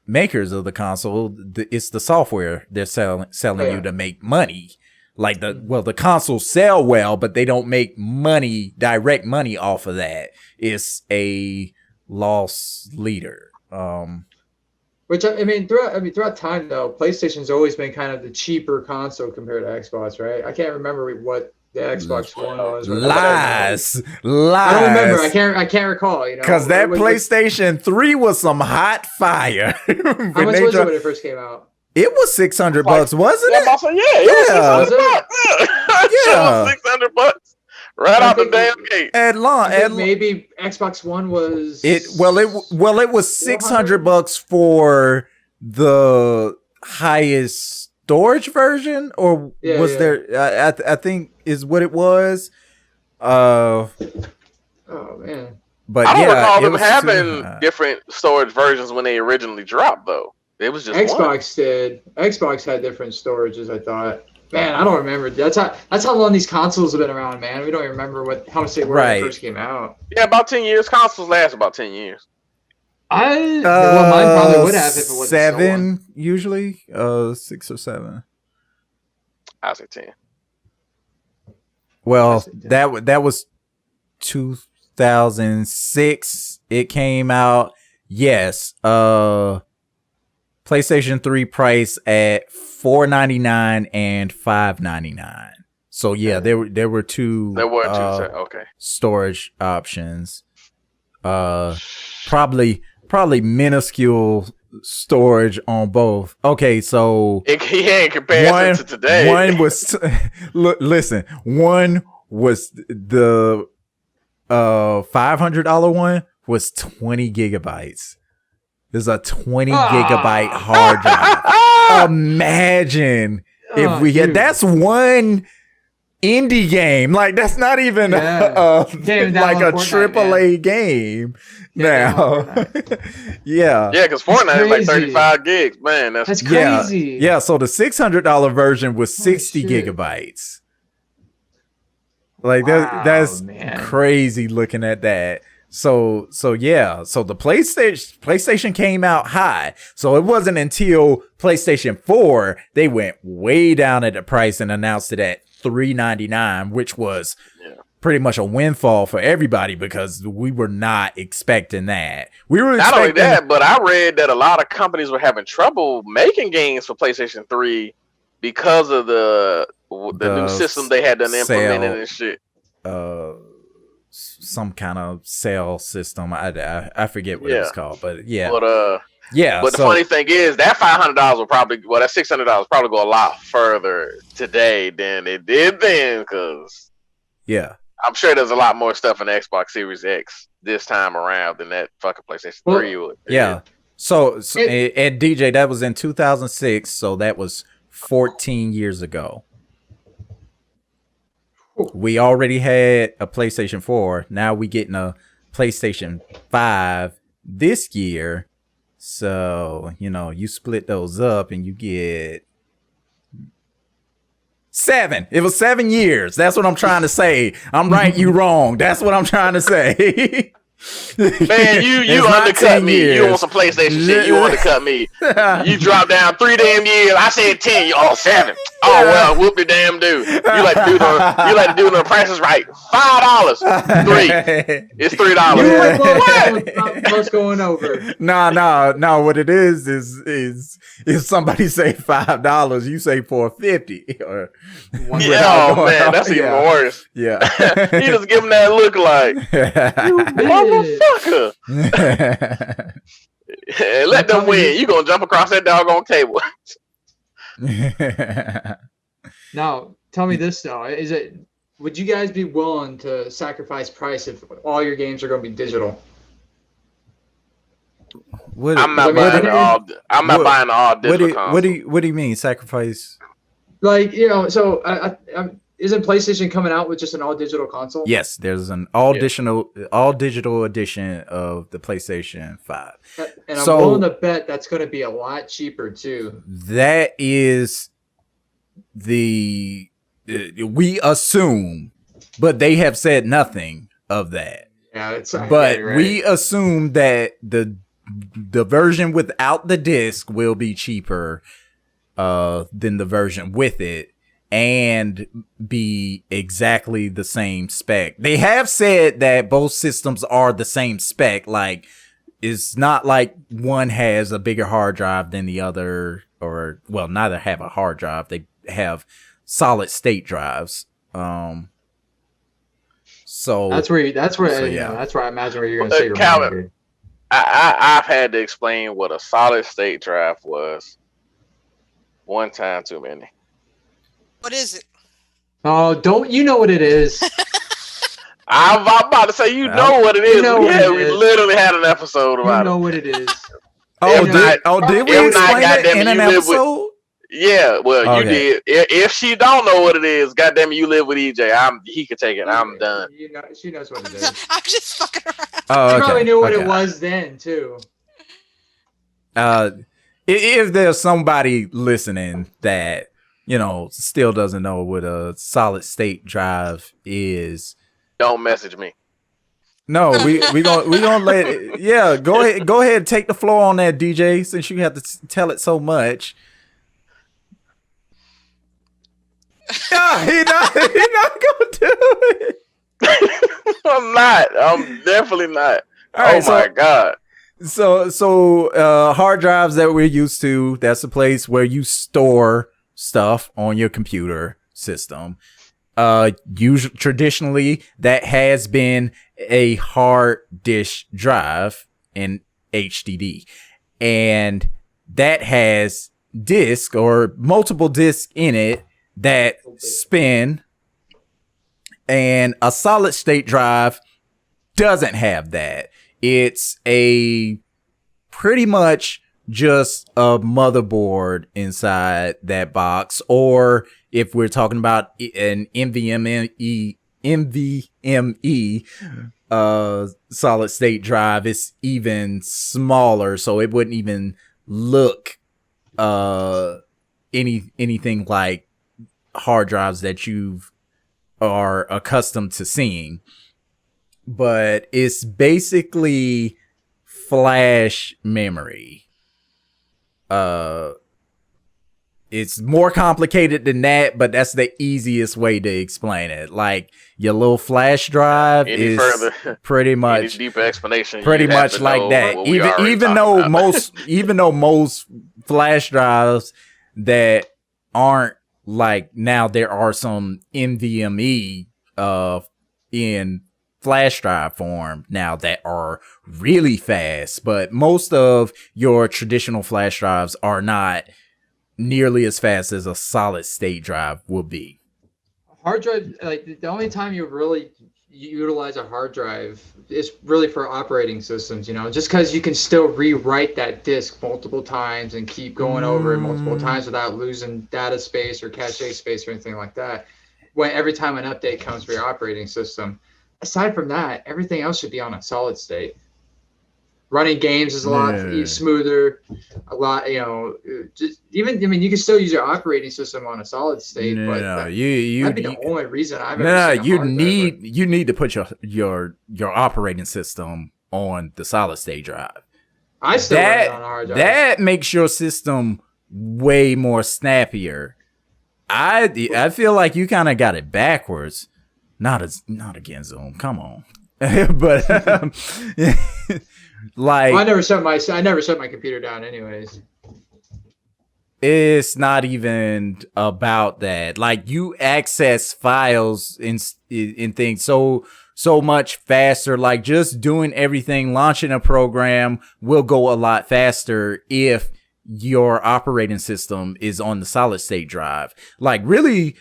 [SPEAKER 1] makers of the console. It's the software they're selling you to make money. Like the consoles sell well, but they don't make direct money off of that. It's a loss leader.
[SPEAKER 4] Which throughout time though, PlayStation's always been kind of the cheaper console compared to Xbox, right? I can't remember what the Xbox One was.
[SPEAKER 1] Lies.
[SPEAKER 4] I don't remember. I can't recall.
[SPEAKER 1] Because that PlayStation 3 was some hot fire.
[SPEAKER 4] How much was it when it first came out?
[SPEAKER 1] It was $600, wasn't it?
[SPEAKER 3] Yeah, it was $600. Right out the damn gate.
[SPEAKER 4] Maybe Xbox One was
[SPEAKER 1] it was $600 for the highest storage version, or was there? I think is what it was.
[SPEAKER 4] Oh man!
[SPEAKER 3] But I don't recall them having different storage versions when they originally dropped, though. It was just
[SPEAKER 4] Xbox did. Xbox had different storages, I thought. Man, I don't remember. That's how long these consoles have been around, man. We don't even remember how much they were when they first came out.
[SPEAKER 3] Yeah, about 10 years. Consoles last about 10 years.
[SPEAKER 4] Mine probably would have if it was
[SPEAKER 1] 7 usually. 6 or 7.
[SPEAKER 3] I'll say 10.
[SPEAKER 1] Well, that was 2006. It came out. Yes. PlayStation 3 price at $499 and $599. So yeah, there were two.
[SPEAKER 3] There were two. Okay.
[SPEAKER 1] Storage options. Probably minuscule storage on both. Okay, so
[SPEAKER 3] in comparison to today,
[SPEAKER 1] one was listen. One was the $500 one was 20 gigabytes. There's a 20 gigabyte hard drive. Imagine if we get that's one indie game. Like that's not even like a AAA game now. Yeah,
[SPEAKER 3] because Fortnite is like 35 gigs. Man, that's
[SPEAKER 4] crazy.
[SPEAKER 1] Yeah, so the $600 version was 60 gigabytes. Like
[SPEAKER 4] Wow,
[SPEAKER 1] that's
[SPEAKER 4] man.
[SPEAKER 1] crazy looking at that. So yeah, so the PlayStation came out high. So it wasn't until PlayStation 4 they went way down at the price and announced it at $399, which was pretty much a windfall for everybody because we were not expecting that. We were
[SPEAKER 3] not
[SPEAKER 1] expecting
[SPEAKER 3] only that, but I read that a lot of companies were having trouble making games for PlayStation 3 because of the new system they had done implemented and shit.
[SPEAKER 1] Some kind of sale system. I forget what it was called, but yeah.
[SPEAKER 3] But But the funny thing is that $500 will probably, that $600 probably go a lot further today than it did then, because I'm sure there's a lot more stuff in the Xbox Series X this time around than that fucking PlayStation 3 would.
[SPEAKER 1] Yeah. So and DJ, that was in 2006, so that was 14 years ago. We already had a PlayStation 4. Now we getting a PlayStation 5 this year. So, you split those up and you get 7. It was 7 years. That's what I'm trying to say. I'm right, you wrong. That's what I'm trying to say.
[SPEAKER 3] Man, you undercut me. Years. You want some PlayStation shit? You undercut me. You dropped down 3 damn years. I said 10. 7. Oh well, whoop the damn do. You like to do the prices right. $5. 3. It's $3.
[SPEAKER 4] What's going over?
[SPEAKER 1] No. What it is if somebody say $5, you say $4.50 or.
[SPEAKER 3] Man, that's even worse.
[SPEAKER 1] Yeah.
[SPEAKER 3] You just give them that look like you motherfucker. And let them win. You gonna jump across that doggone table.
[SPEAKER 4] Now, tell me this though: would you guys be willing to sacrifice price if all your games are going to be digital?
[SPEAKER 3] I'm not buying all digital.
[SPEAKER 1] What do you mean sacrifice?
[SPEAKER 4] Like so isn't PlayStation coming out with just an all digital console?
[SPEAKER 1] Yes, there's an all digital edition of the PlayStation 5.
[SPEAKER 4] And I'm willing to bet that's going to be a lot cheaper too.
[SPEAKER 1] That is we assume, but they have said nothing of that.
[SPEAKER 4] Yeah, it's
[SPEAKER 1] but right. We assume that the version without the disc will be cheaper than the version with it and be exactly the same spec. They have said that both systems are the same spec. Like, it's not like one has a bigger hard drive than the other, or neither have a hard drive. They have solid state drives. So
[SPEAKER 4] that's where I imagine where you're going to say your
[SPEAKER 3] Calvin, I've had to explain what a solid state drive was one time too many.
[SPEAKER 2] What is it?
[SPEAKER 4] Oh, don't you know what it is?
[SPEAKER 3] I'm about to say, know what it is. We literally had an episode about it.
[SPEAKER 4] You know what it is.
[SPEAKER 1] Did we explain it in an episode?
[SPEAKER 3] Yeah, well, you did. If she don't know what it is, goddamn, you live with EJ. He can take it. I'm done.
[SPEAKER 4] She knows what it is.
[SPEAKER 2] I'm just fucking around.
[SPEAKER 4] She probably knew what it was then too.
[SPEAKER 1] If there's somebody listening that still doesn't know what a solid state drive is,
[SPEAKER 3] don't message me.
[SPEAKER 1] No, we gonna let it. Yeah, go ahead and take the floor on that, DJ, since you have to tell it so much. Yeah, he not gonna do it.
[SPEAKER 3] I'm not. I'm definitely not. Right, my God.
[SPEAKER 1] So hard drives that we're used to, that's a place where you store stuff on your computer system. Usually, traditionally, that has been a hard disk drive in HDD, and that has disk or multiple disks in it that spin, and a solid state drive doesn't have that. It's pretty much just a motherboard inside that box, or if we're talking about an NVMe solid state drive, it's even smaller, so it wouldn't even look anything like hard drives that you've are accustomed to seeing. But it's basically flash memory. It's more complicated than that, but that's the easiest way to explain it. Like your little flash drive is pretty much
[SPEAKER 3] deeper explanation.
[SPEAKER 1] Pretty much like that. Even though most flash drives that aren't like, now there are some NVMe in flash drive form now that are really fast, but most of your traditional flash drives are not nearly as fast as a solid state drive will be.
[SPEAKER 4] Hard drive, like the only time you really utilize a hard drive is really for operating systems, just because you can still rewrite that disk multiple times and keep going over it multiple times without losing data space or cache space or anything like that. When every time an update comes for your operating system, aside from that, everything else should be on a solid state. Running games is a lot smoother, a lot, you can still use your operating system on a solid state, but that'd be the only reason I've ever seen
[SPEAKER 1] you need to put your operating system on the solid state drive.
[SPEAKER 4] I still run it on a hard drive.
[SPEAKER 1] That makes your system way more snappier. I feel like you kind of got it backwards. Not again, Zoom. Come on. But like,
[SPEAKER 4] I never shut my computer down anyways.
[SPEAKER 1] It's not even about that. Like, you access files in things so much faster. Like, just doing everything, launching a program will go a lot faster if your operating system is on the solid state drive. Like, really,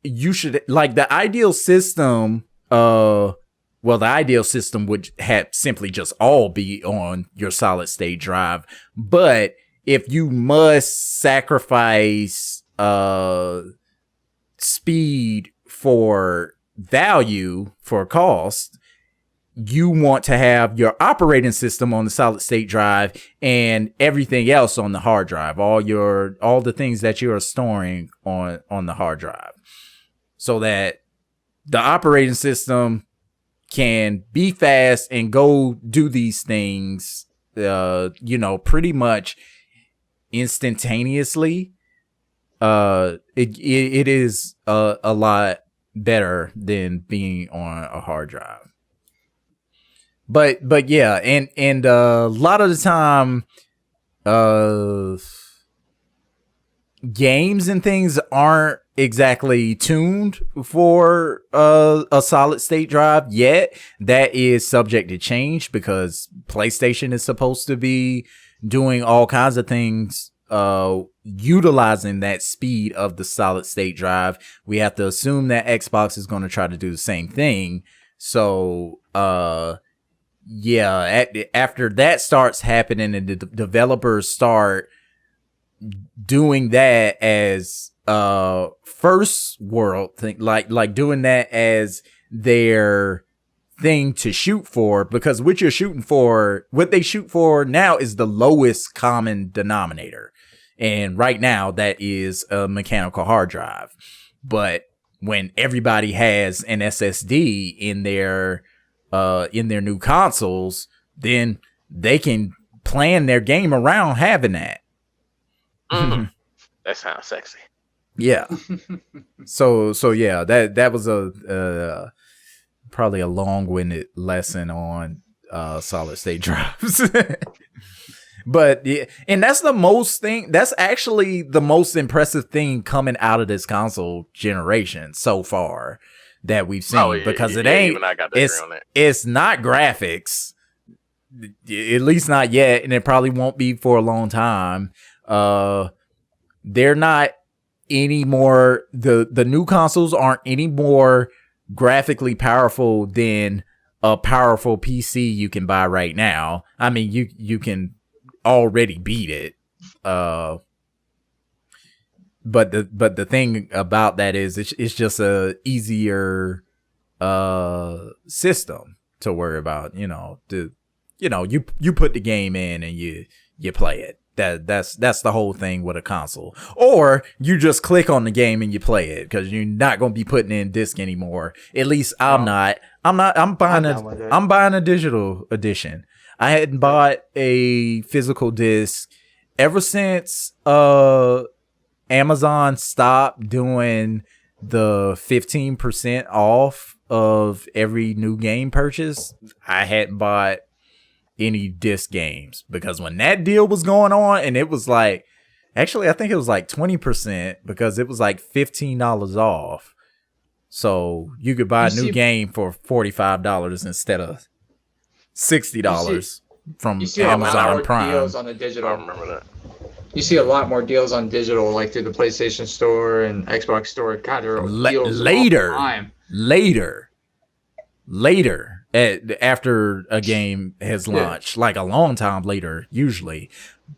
[SPEAKER 1] you should, like, the ideal system, the ideal system would have simply just all be on your solid state drive. But if you must sacrifice speed for value, for cost, you want to have your operating system on the solid state drive and everything else on the hard drive, all the things that you are storing on the hard drive, so that the operating system can be fast and go do these things, pretty much instantaneously. It is a lot better than being on a hard drive. But yeah, and a lot of the time, games and things aren't exactly tuned for a solid state drive yet. That is subject to change because PlayStation is supposed to be doing all kinds of things utilizing that speed of the solid state drive. We have to assume that Xbox is going to try to do the same thing. So after that starts happening and the developers start doing that as first world thing, like doing that as their thing to shoot for, because what they shoot for now is the lowest common denominator, and right now that is a mechanical hard drive. But when everybody has an SSD in their new consoles, then they can plan their game around having that.
[SPEAKER 3] That sounds sexy.
[SPEAKER 1] Yeah. So yeah, that was a probably a long-winded lesson on solid state drives. But yeah, and that's actually the most impressive thing coming out of this console generation so far that we've seen, because it's not graphics, at least not yet, and it probably won't be for a long time. They're not any more, the new consoles aren't any more graphically powerful than a powerful PC you can buy right now. I mean, you can already beat it. But the thing about that is it's just a easier system to worry about. You put the game in and you play it. That's the whole thing with a console. Or you just click on the game and you play it because you're not gonna be putting in disc anymore. At least I'm not. I'm buying a digital edition. I hadn't bought a physical disc ever since Amazon stopped doing the 15% off of every new game purchase. I hadn't bought any disc games because when that deal was going on, and it was like, actually I think it was like 20% because it was like $15 off, so you could buy a new game for $45 instead of $60 from Amazon Prime.
[SPEAKER 4] Deals on the digital.
[SPEAKER 3] I remember that.
[SPEAKER 4] You see a lot more deals on digital, like through the PlayStation Store and Xbox Store. God, there are deals
[SPEAKER 1] later
[SPEAKER 4] all the time.
[SPEAKER 1] Later, after a game has launched, like a long time later, usually.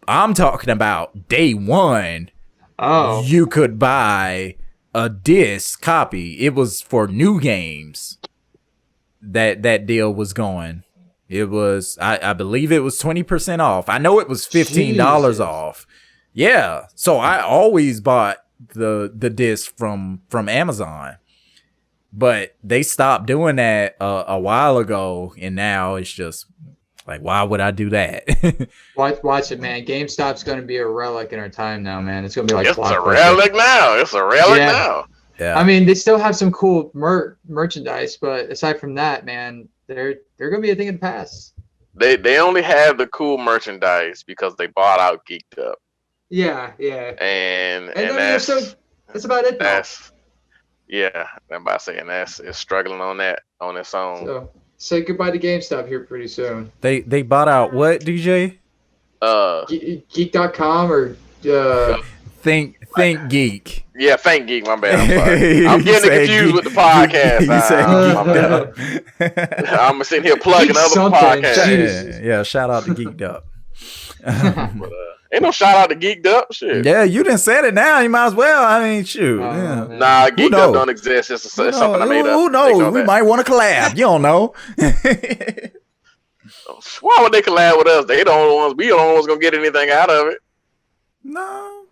[SPEAKER 1] I'm talking about day one.
[SPEAKER 4] Oh,
[SPEAKER 1] you could buy a disc copy. It was for new games that deal was going. It was, I believe it was 20% off. I know it was $15 off. Yeah, so I always bought the disc from Amazon. But they stopped doing that a while ago, and now it's just like, why would I do that?
[SPEAKER 4] watch it, man. GameStop's going to be a relic in our time now, man. It's going to be like
[SPEAKER 3] It's a relic now.
[SPEAKER 1] Yeah.
[SPEAKER 4] I mean, they still have some cool merchandise, but aside from that, man, they're going to be a thing of the past.
[SPEAKER 3] They only have the cool merchandise because they bought out Geeked Up.
[SPEAKER 4] Yeah.
[SPEAKER 3] And
[SPEAKER 4] that's about it, though.
[SPEAKER 3] Yeah, I'm about saying it's struggling on its own.
[SPEAKER 4] So say goodbye to GameStop here pretty soon.
[SPEAKER 1] They bought out what, DJ?
[SPEAKER 4] Geek.com or
[SPEAKER 1] Think Geek.
[SPEAKER 3] Yeah, Think Geek, my bad. I'm sorry. I'm getting confused with the podcast. I'm sitting here plugging other podcasts.
[SPEAKER 1] Yeah, shout out to Geeked Up.
[SPEAKER 3] But, ain't no shout out to Geeked Up, shit.
[SPEAKER 1] Yeah, you didn't say it now. You might as well. I mean, shoot. Yeah.
[SPEAKER 3] Nah, Geeked Up don't exist. It's something I made up.
[SPEAKER 1] Who knows? We might want to collab. You don't know.
[SPEAKER 3] Why would they collab with us? They the only ones. We the only ones gonna get anything out of it.
[SPEAKER 1] No,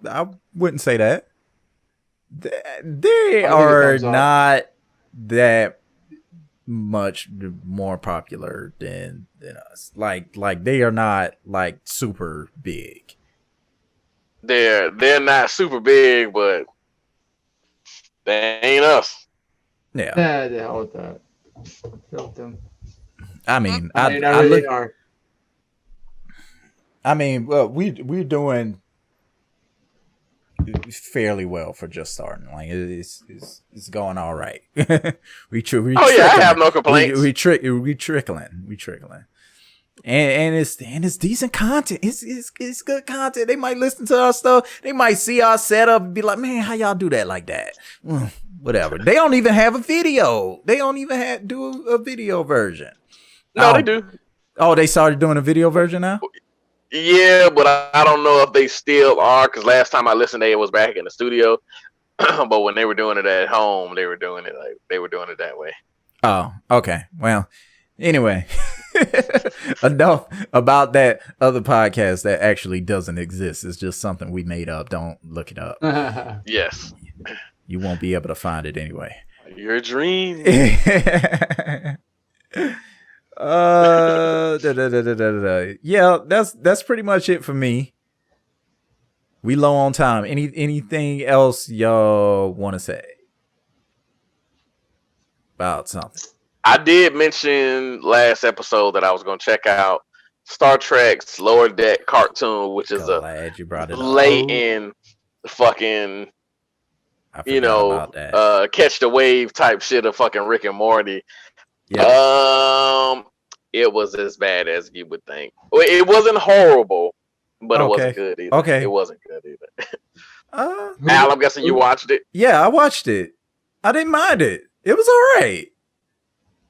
[SPEAKER 1] I wouldn't say that. They are not that much more popular than us. Like they are not like super big.
[SPEAKER 3] They're not super big, but they ain't us.
[SPEAKER 1] Yeah.
[SPEAKER 4] The hell with that. Help them.
[SPEAKER 1] I mean,
[SPEAKER 4] they are.
[SPEAKER 1] I mean, well, we're doing fairly well for just starting. Like it's going all right. we
[SPEAKER 3] I have no complaints.
[SPEAKER 1] We trickling, and it's decent content. It's good content. They might listen to our stuff. They might see our setup and be like, man, how y'all do that like that? Whatever. They don't even have a video. They don't even do a video version.
[SPEAKER 3] No, they do.
[SPEAKER 1] Oh, they started doing a video version now?
[SPEAKER 3] Yeah, but I don't know if they still are, because last time I listened, it was back in the studio. But when they were doing it at home, they were doing it that way.
[SPEAKER 1] Oh, okay. Well, anyway, enough about that other podcast that actually doesn't exist. It's just something we made up. Don't look it up.
[SPEAKER 3] Yes.
[SPEAKER 1] You won't be able to find it anyway.
[SPEAKER 3] Your dream.
[SPEAKER 1] Yeah, that's pretty much it for me. We low on time. Anything else y'all want to say about something?
[SPEAKER 3] I did mention last episode that I was going to check out Star Trek's Lower Deck cartoon, which is
[SPEAKER 1] glad you brought it
[SPEAKER 3] blatant fucking, catch the wave type shit of fucking Rick and Morty. Yep. It was as bad as you would think. It wasn't horrible, but it wasn't good either.
[SPEAKER 1] Okay.
[SPEAKER 3] It wasn't good either. Al, I'm guessing you watched it?
[SPEAKER 1] Yeah, I watched it. I didn't mind it. It was all right.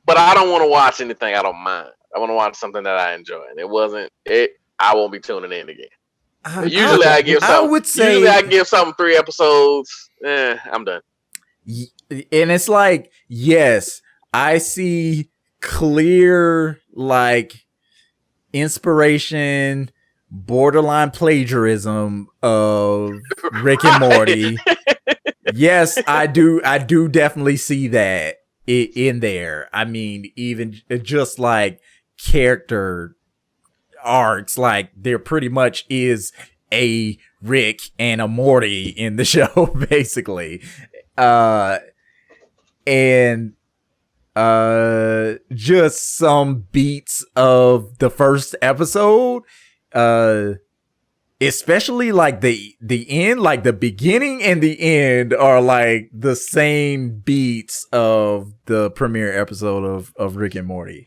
[SPEAKER 3] But I don't want to watch anything I don't mind. I want to watch something that I enjoy. And I won't be tuning in again. Usually I give something 3 episodes. I'm done.
[SPEAKER 1] And it's like, yes, I see clear like inspiration borderline plagiarism of Rick and Morty. Yes, I do definitely see that in there. I mean, even just like character arcs, like there pretty much is a Rick and a Morty in the show, basically. And just some beats of the first episode, especially like the end, like the beginning and the end are like the same beats of the premiere episode of Rick and Morty.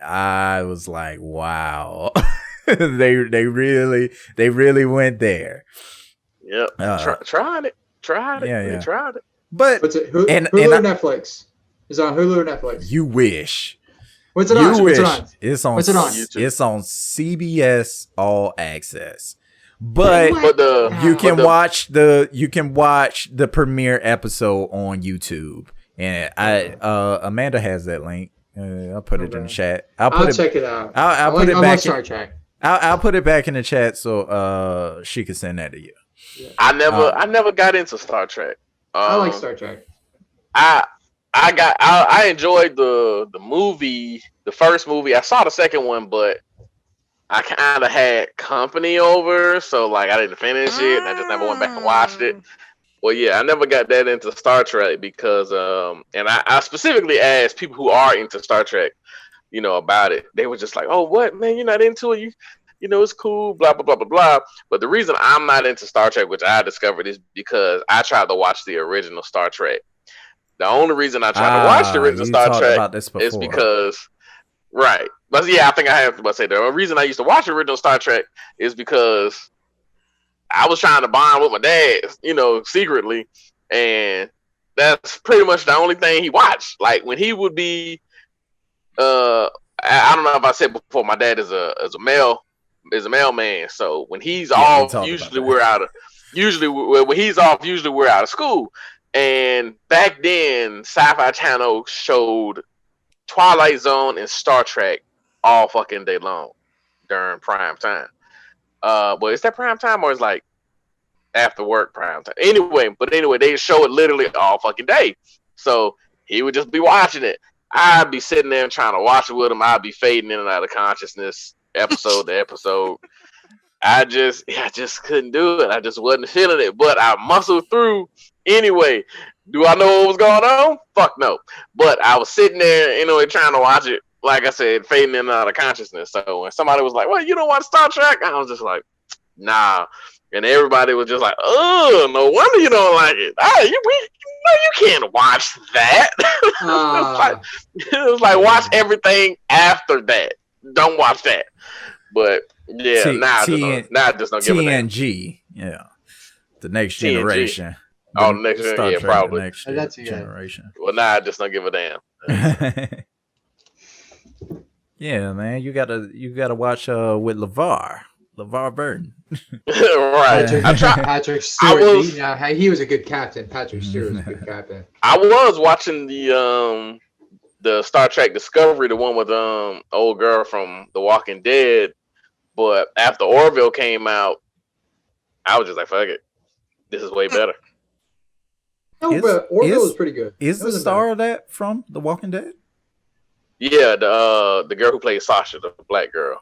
[SPEAKER 1] I was like, wow. they really went there.
[SPEAKER 3] Yep. Tried it.
[SPEAKER 1] Yeah.
[SPEAKER 3] Tried it.
[SPEAKER 1] But
[SPEAKER 4] what's it? Hulu or Netflix? Is it on Hulu or Netflix?
[SPEAKER 1] You wish.
[SPEAKER 4] What's it on?
[SPEAKER 1] It's on
[SPEAKER 3] YouTube.
[SPEAKER 1] It's on CBS All Access. But you can watch the premiere episode on YouTube. And Amanda has that link. I'll put it in the chat. I'll
[SPEAKER 4] check it out.
[SPEAKER 1] I'll put it back.
[SPEAKER 4] Star Trek.
[SPEAKER 1] I'll put it back in the chat so she can send that to you.
[SPEAKER 3] Yeah. I never got into Star Trek.
[SPEAKER 4] I like Star Trek.
[SPEAKER 3] I enjoyed the movie, the first movie. I saw the second one, but I kind of had company over, so like I didn't finish it, and I just never went back and watched it. Well, yeah, I never got that into Star Trek because, and I specifically asked people who are into Star Trek, about it. They were just like, "Oh, what, man? You're not into it? You know, it's cool, blah blah blah blah blah." But the reason I'm not into Star Trek, which I discovered, is because I tried to watch the original Star Trek. The only reason I tried to watch the original Star Trek is because, right? But yeah, I think I have to say the reason I used to watch the original Star Trek is because I was trying to bond with my dad, secretly, and that's pretty much the only thing he watched. Like when he would be, I don't know if I said before, my dad is a mailman. So when he's off, usually we're out of school. And back then, Sci-Fi Channel showed Twilight Zone and Star Trek all fucking day long during prime time. But is that prime time or is like after work prime time? Anyway, they show it literally all fucking day. So he would just be watching it. I'd be sitting there and trying to watch it with him. I'd be fading in and out of consciousness episode to episode. I just couldn't do it. I just wasn't feeling it. But I muscled through anyway. Do I know what was going on? Fuck no. But I was sitting there, trying to watch it. Like I said, fading in and out of consciousness. So when somebody was like, "Well, you don't watch Star Trek?" I was just like, "Nah." And everybody was just like, "Oh, no wonder you don't like it. You can't watch that." It was like watch everything after that. Don't watch that. But yeah, now just don't give a damn.
[SPEAKER 1] TNG, yeah, the next generation.
[SPEAKER 3] Oh, next generation, yeah, probably.
[SPEAKER 1] Next generation.
[SPEAKER 3] Well, now I just don't give a damn.
[SPEAKER 1] Yeah, man, you gotta watch with LeVar Burton.
[SPEAKER 3] Right.
[SPEAKER 4] Patrick Stewart. He was a good captain. Patrick Stewart was a good captain.
[SPEAKER 3] I was watching the Star Trek Discovery, the one with old girl from The Walking Dead, but after Orville came out, I was just like, fuck it, this is way better.
[SPEAKER 4] No, but Orville was pretty good.
[SPEAKER 1] Is the star of that from The Walking Dead?
[SPEAKER 3] Yeah, the girl who played Sasha, the black girl.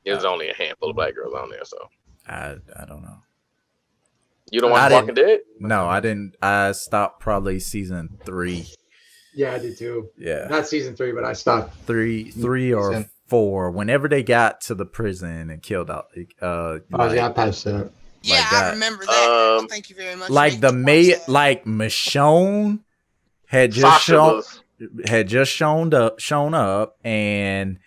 [SPEAKER 3] There's only a handful of black girls on there, so
[SPEAKER 1] I don't know.
[SPEAKER 3] You don't watch Walking Dead?
[SPEAKER 1] No, I didn't. I stopped probably season 3.
[SPEAKER 4] Yeah, I did too.
[SPEAKER 1] Yeah,
[SPEAKER 4] not season 3, but I stopped
[SPEAKER 1] 3 or 4. Whenever they got to the prison and killed out.
[SPEAKER 4] I passed that.
[SPEAKER 2] Yeah, I remember that. Thank you very much.
[SPEAKER 1] Like Michonne had just shown up, and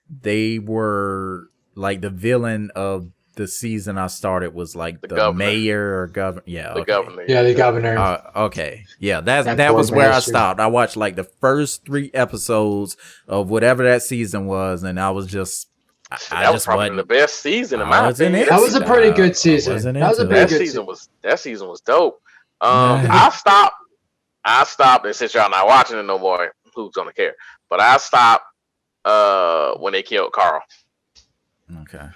[SPEAKER 1] they were like the villain of the season I started was like the mayor or governor. Yeah,
[SPEAKER 3] the governor.
[SPEAKER 4] Yeah, the governor.
[SPEAKER 1] Okay, yeah, that was where I stopped. I watched like the first 3 episodes of whatever that season was, and I was just.
[SPEAKER 3] That was probably the best season in my opinion.
[SPEAKER 4] That was a pretty good season. That
[SPEAKER 3] season was dope. I stopped, and since y'all not watching it no more, who's gonna care? But I stopped when they killed Carl.
[SPEAKER 1] Okay.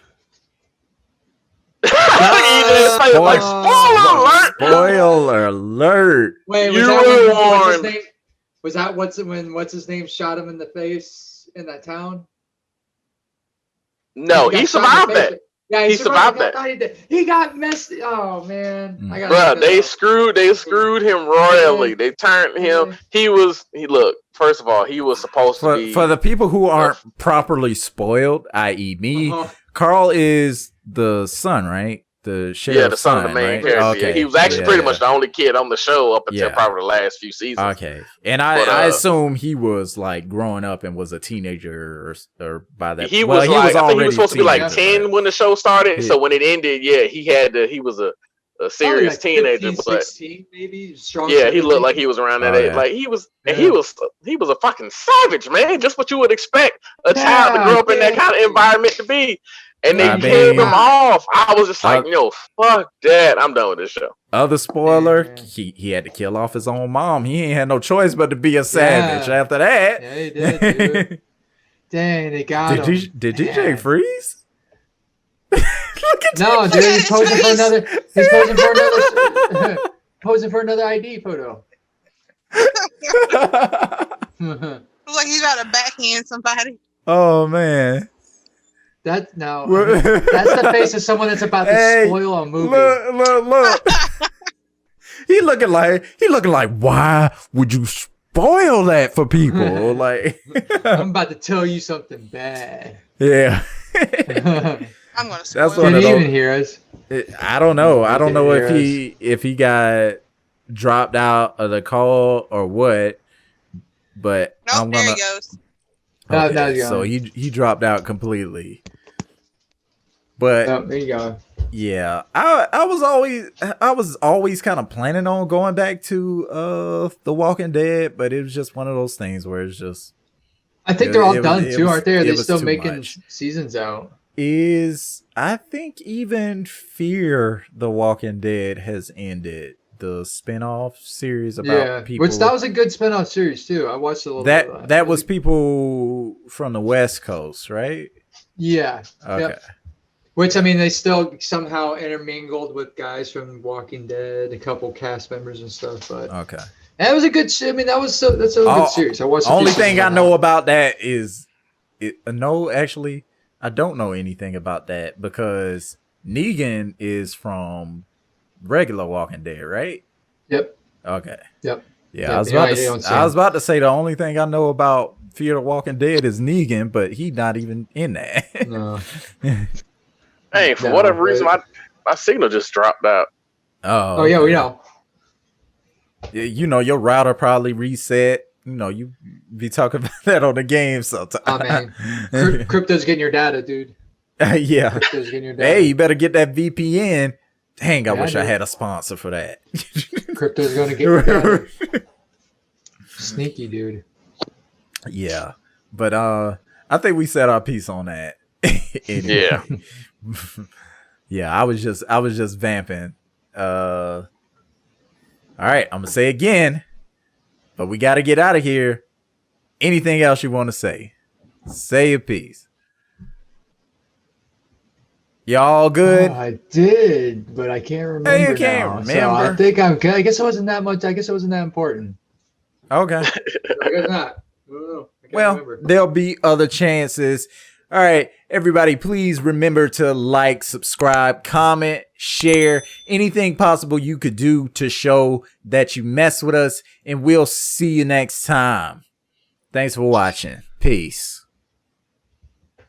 [SPEAKER 1] Spoiler alert.
[SPEAKER 4] Wait, was
[SPEAKER 3] you
[SPEAKER 4] that
[SPEAKER 3] were
[SPEAKER 4] when, what's his
[SPEAKER 3] warned.
[SPEAKER 4] name? Was that what's his name shot him in the face in that town?
[SPEAKER 3] No, he survived that.
[SPEAKER 4] Yeah,
[SPEAKER 3] he survived that.
[SPEAKER 4] He got messed. Oh man,
[SPEAKER 3] Bro, they screwed him royally. They turned him. He look. First of all, he was supposed to be.
[SPEAKER 1] For the people who aren't properly spoiled, i.e., me, Carl is the son, right? The sheriff's
[SPEAKER 3] the son of the main
[SPEAKER 1] right?
[SPEAKER 3] character.
[SPEAKER 1] Okay.
[SPEAKER 3] He was actually pretty much the only kid on the show up until probably the last few seasons.
[SPEAKER 1] Okay, and I assume he was like growing up and was a teenager or by that.
[SPEAKER 3] He was I think he was supposed to be like 10 when the show started. So when it ended, he was a serious teenager,
[SPEAKER 4] 15,
[SPEAKER 3] but
[SPEAKER 4] 16, maybe
[SPEAKER 3] he looked like he was around that age. Like he was a fucking savage, man. Just what you would expect a child to grow up in that kind of environment to be. And they killed him off. I was just like, fuck that. I'm done with this show.
[SPEAKER 1] Other spoiler, he had to kill off his own mom. He ain't had no choice but to be a savage after that.
[SPEAKER 4] Yeah, he did, dude. Dang, they got him.
[SPEAKER 1] Did DJ freeze?
[SPEAKER 4] No, dude, he's posing for another. Posing for another ID photo.
[SPEAKER 2] Looks like he's about to backhand somebody.
[SPEAKER 1] Oh man.
[SPEAKER 4] That's the face of someone that's about to spoil a movie.
[SPEAKER 1] Look. He looking like why would you spoil that for people? Like
[SPEAKER 4] I'm about to tell you something bad.
[SPEAKER 1] Yeah.
[SPEAKER 2] I'm gonna spoil it.
[SPEAKER 4] Did he even hear us?
[SPEAKER 1] I don't know. I don't know if he got dropped out of the call or what. But
[SPEAKER 2] nope, there he goes.
[SPEAKER 1] Okay, so he dropped out completely. But
[SPEAKER 4] there you go.
[SPEAKER 1] Yeah, I was always kind of planning on going back to The Walking Dead, but it was just one of those things where it's just.
[SPEAKER 4] I think they're all done too, aren't they? Are they still making seasons out?
[SPEAKER 1] I think even Fear the Walking Dead has ended. The spinoff series about people.
[SPEAKER 4] Which that was a good spinoff series too. I watched a little bit of that.
[SPEAKER 1] That was people from the West Coast, right?
[SPEAKER 4] Yeah.
[SPEAKER 1] Okay.
[SPEAKER 4] Yep. Which, I mean, they still somehow intermingled with guys from Walking Dead, a couple cast members and stuff. But
[SPEAKER 1] okay,
[SPEAKER 4] that was a good. I mean, that's a good series. I watched.
[SPEAKER 1] Only thing I know about that is, actually, I don't know anything about that because Negan is from regular Walking Dead, right?
[SPEAKER 4] Yep.
[SPEAKER 1] Okay.
[SPEAKER 4] Yep.
[SPEAKER 1] Yeah, I was about to say the only thing I know about Fear the Walking Dead is Negan, but he's not even in that.
[SPEAKER 4] No.
[SPEAKER 3] Hey, for whatever reason, my signal just dropped out.
[SPEAKER 1] Oh
[SPEAKER 4] yeah, we know.
[SPEAKER 1] You know, your router probably reset. You know, you be talking about that on the game sometimes.
[SPEAKER 4] Oh man, crypto's getting your data, dude.
[SPEAKER 1] Yeah.
[SPEAKER 4] Crypto's getting your data.
[SPEAKER 1] Hey, you better get that VPN. Dang, I wish I had a sponsor for that.
[SPEAKER 4] Crypto's gonna get your data. Sneaky, dude.
[SPEAKER 1] Yeah, but I think we said our piece on that.
[SPEAKER 3] Yeah.
[SPEAKER 1] Yeah, I was just vamping. All right, I'm gonna say again, but we got to get out of here. Anything else you want to say? Say a piece. Y'all good?
[SPEAKER 4] Oh, I did, but I can't remember.
[SPEAKER 1] Hey, you can't
[SPEAKER 4] now.
[SPEAKER 1] remember.
[SPEAKER 4] So I think I'm good. I guess it wasn't that much. I guess it wasn't that important.
[SPEAKER 1] Okay.
[SPEAKER 4] I guess not.
[SPEAKER 1] Well, there'll be other chances. All right, everybody, please remember to like, subscribe, comment, share, anything possible you could do to show that you mess with us, and we'll see you next time. Thanks for watching. Peace.